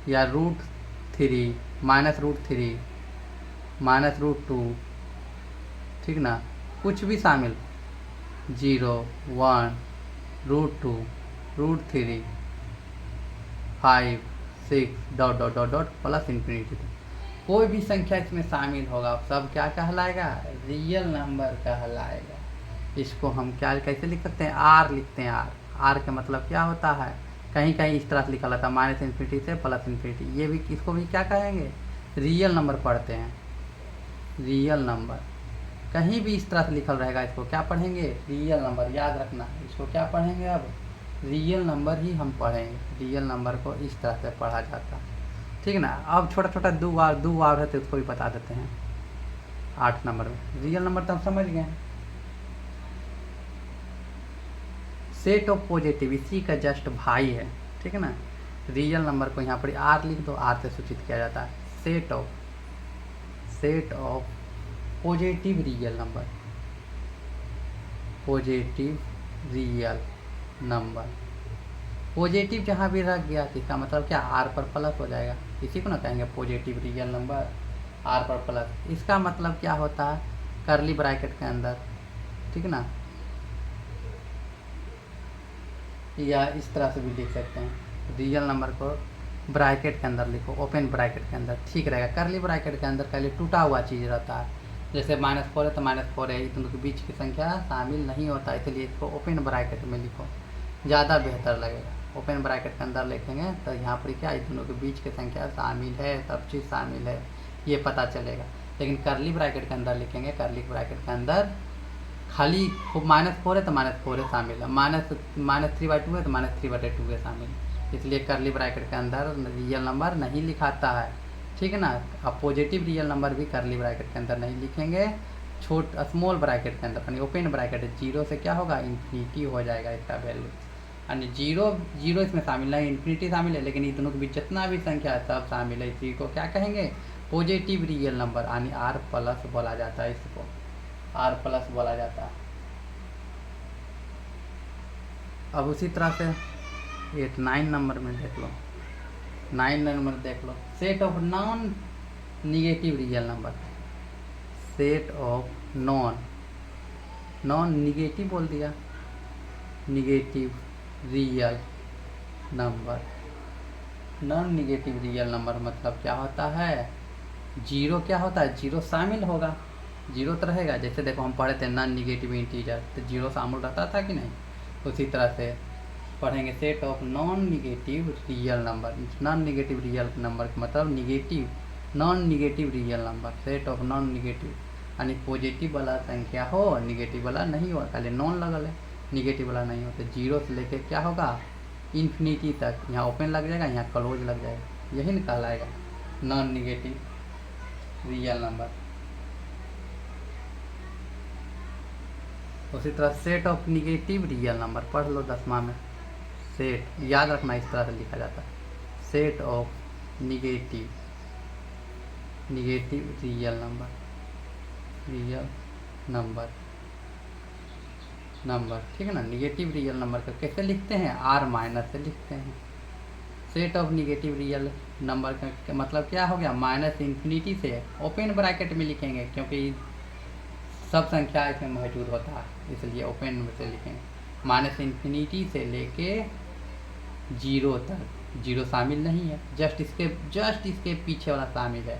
या √3, -√3, -√2, ठीक ना, कुछ भी शामिल, 0, 1, √2, √3, 5, 6 +∞ कोई भी संख्या इसमें शामिल होगा सब क्या कहलाएगा, रियल नंबर कहलाएगा। इसको हम क्या कैसे लिख सकते हैं, आर लिखते हैं, आर का मतलब क्या होता है, कहीं इस तरह से लिखा रहता है -∞ से +∞, ये भी इसको भी क्या कहेंगे, रियल नंबर पढ़ते हैं। रियल नंबर कहीं भी इस तरह से लिखल रहेगा, इसको क्या पढ़ेंगे, रियल नंबर, याद रखना इसको क्या पढ़ेंगे, अब रियल नंबर ही हम पढ़ेंगे। रियल नंबर को इस तरह से पढ़ा जाता है, ठीक है ना। अब छोटा दो वार है तो उसको भी बता देते हैं 8 नंबर में। रियल नंबर तो हम समझ गए हैं। सेट ऑफ पॉजिटिव इसी का जस्ट भाई है, ठीक है ना। रियल नंबर को यहाँ पर आर लिख दो, आर से सूचित किया जाता है। Set of positive real number, positive जहाँ भी रख गया इसका मतलब क्या, आर पर प्लस हो जाएगा, इसी को ना कहेंगे पॉजिटिव रियल नंबर, आर पर प्लस। इसका मतलब क्या होता है, करली ब्रैकेट के अंदर, ठीक है ना, या इस तरह से भी लिख सकते हैं। रियल नंबर को ब्रैकेट के अंदर लिखो, ओपन ब्रैकेट के अंदर ठीक रहेगा। करली ब्रैकेट के अंदर पहले टूटा हुआ चीज़ रहता है, जैसे -4 है तो -4 है, दोनों के बीच की संख्या शामिल नहीं होता, इसलिए इसको ओपन ब्रैकेट में लिखो, ज़्यादा बेहतर लगेगा। ओपन ब्रैकेट के अंदर लिखेंगे तो यहाँ पर क्या, दोनों के बीच की संख्या शामिल है, सब चीज़ शामिल है, ये पता चलेगा। लेकिन करली ब्रैकेट के अंदर लिखेंगे, करली ब्रैकेट के अंदर खाली -4 है तो -4 है शामिल है, -3/2 है तो -3/2 है शामिल, इसलिए करली ब्रैकेट के अंदर रियल नंबर नहीं लिखाता है, ठीक है ना। अब पॉजिटिव रियल नंबर भी करली ब्रैकेट के अंदर नहीं लिखेंगे, स्मॉल ब्रैकेट के अंदर, यानी ओपन ब्रैकेट, 0 से क्या होगा, इन्फिनिटी हो जाएगा इसका वैल्यू, यानी जीरो जीरो इसमें शामिल नहीं, इन्फिनिटी शामिल है, लेकिन इन दोनों के बीच जितना भी संख्या है सब शामिल है। इसी को क्या कहेंगे? पॉजिटिव रियल नंबर, यानी आर प्लस बोला जाता है। इसको आर प्लस बोला जाता है। अब उसी तरह से 9 नंबर में देख लो, 9 नंबर देख लो, set of non negative real number, set of non negative बोल दिया, negative real number. Non negative real number मतलब क्या होता है? जीरो क्या होता है? जीरो शामिल होगा, जीरो तो रहेगा। जैसे देखो हम पढ़े थे नॉन निगेटिव इंटीजर, तो जीरो शामिल रहता था कि नहीं? उसी तरह से पढ़ेंगे set of non negative real number. Non negative real number का मतलब negative, non negative real number, set of non negative, यानी पॉजिटिव वाला संख्या हो, निगेटिव वाला नहीं हो, खाली नॉन लगल है, निगेटिव वाला नहीं हो। तो जीरो से लेके क्या होगा? इन्फिनिटी तक, यहाँ ओपन लग जाएगा, यहाँ क्लोज लग जाएगा, यही न कहलाएगा नॉन निगेटिव रियल नंबर। उसी तरह set of negative real number पढ़ लो 10वां में, सेट याद रखना इस तरह से लिखा जाता है, set of negative real number, ठीक है ना। निगेटिव रियल नंबर को कैसे लिखते हैं? आर माइनस से लिखते हैं। Set of negative real number का मतलब क्या हो गया? माइनस इन्फिनिटी से ओपन ब्रैकेट में लिखेंगे, क्योंकि सब संख्या इसमें मौजूद होता है, इसलिए ओपन में से लिखेंगे। माइनस इन्फिनिटी से लेके जीरो तक, जीरो शामिल नहीं है, जस्ट इसके पीछे वाला शामिल है,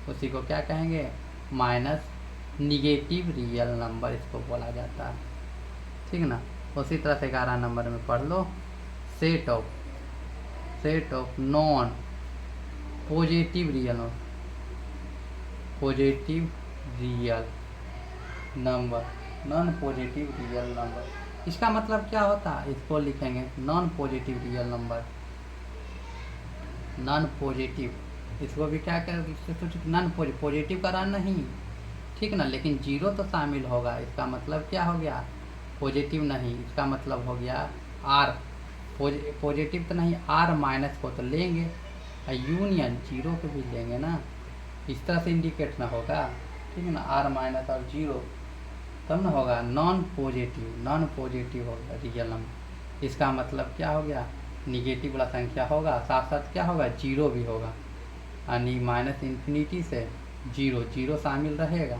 उसी को क्या कहेंगे? माइनस निगेटिव रियल नंबर इसको बोला जाता है, ठीक ना। उसी तरह से 11 नंबर में पढ़ लो, set of non positive real number, non positive real number. इसका मतलब क्या होता है? इसको लिखेंगे non positive real number, non positive, इसको भी क्या कर नॉन पॉजिटिव करा नहीं, ठीक ना, लेकिन जीरो तो शामिल होगा। इसका मतलब क्या हो गया? पॉजिटिव नहीं, इसका मतलब हो गया आर, पॉजिटिव तो नहीं, आर माइनस को तो लेंगे, यूनियन जीरो को भी लेंगे ना, इस तरह से इंडिकेट ना होगा, ठीक है ना। आर माइनस और जीरो तब ना होगा नॉन पॉजिटिव होगा रियल नंबर। इसका मतलब क्या हो गया? निगेटिव वाला संख्या होगा, साथ साथ क्या होगा? जीरो भी होगा, यानी माइनस इन्फिनिटी से जीरो शामिल रहेगा,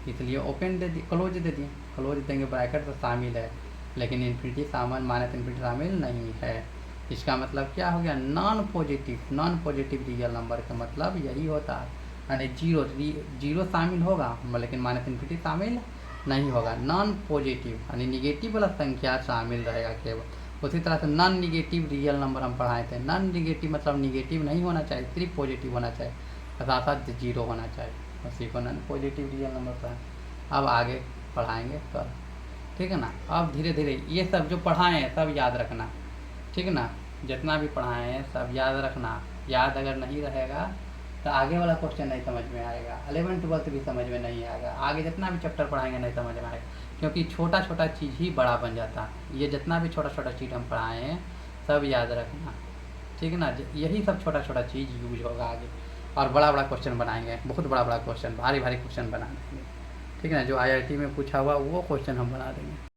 इसलिए ओपन दे दिए, क्लोज दे दिए, क्लोज देंगे ब्रैकेट तो शामिल है, लेकिन इन्फिनिटी शामिल, माइनस इन्फिनिटी शामिल नहीं है। इसका मतलब क्या हो गया? नॉन पॉजिटिव रियल नंबर का मतलब यही होता है, यानी जीरो शामिल होगा, लेकिन माइनस इन्फिनिटी शामिल नहीं होगा। नॉन पॉजिटिव यानी निगेटिव वाला संख्या शामिल रहेगा केवल। उसी तरह से नॉन निगेटिव रियल नंबर हम पढ़ाए थे, नॉन निगेटिव मतलब निगेटिव नहीं होना चाहिए, सिर्फ पॉजिटिव होना चाहिए, साथ साथ जीरो होना चाहिए, उसी को नॉन पॉजिटिव रियल नंबर पढ़ाएं। अब आगे पढ़ाएंगे कल, ठीक है ना। अब धीरे धीरे ये सब जो पढ़ाए हैं सब याद रखना, ठीक है ना, जितना भी पढ़ाए हैं सब याद रखना। याद अगर नहीं रहेगा तो आगे वाला क्वेश्चन नहीं समझ में आएगा, 11 12 भी समझ में नहीं आएगा, आगे जितना भी चैप्टर पढ़ाएंगे नहीं समझ में आएगा, क्योंकि छोटा छोटा चीज़ ही बड़ा बन जाता है। ये जितना भी छोटा छोटा चीज़ हम पढ़ाए हैं सब याद रखना, ठीक है ना। यही सब छोटा छोटा चीज़ यूज होगा आगे, और बड़ा बड़ा क्वेश्चन बनाएंगे, बहुत बड़ा बड़ा क्वेश्चन, भारी भारी क्वेश्चन बना देंगे, ठीक है ना। जो IIT में पूछा हुआ वो क्वेश्चन हम बना देंगे।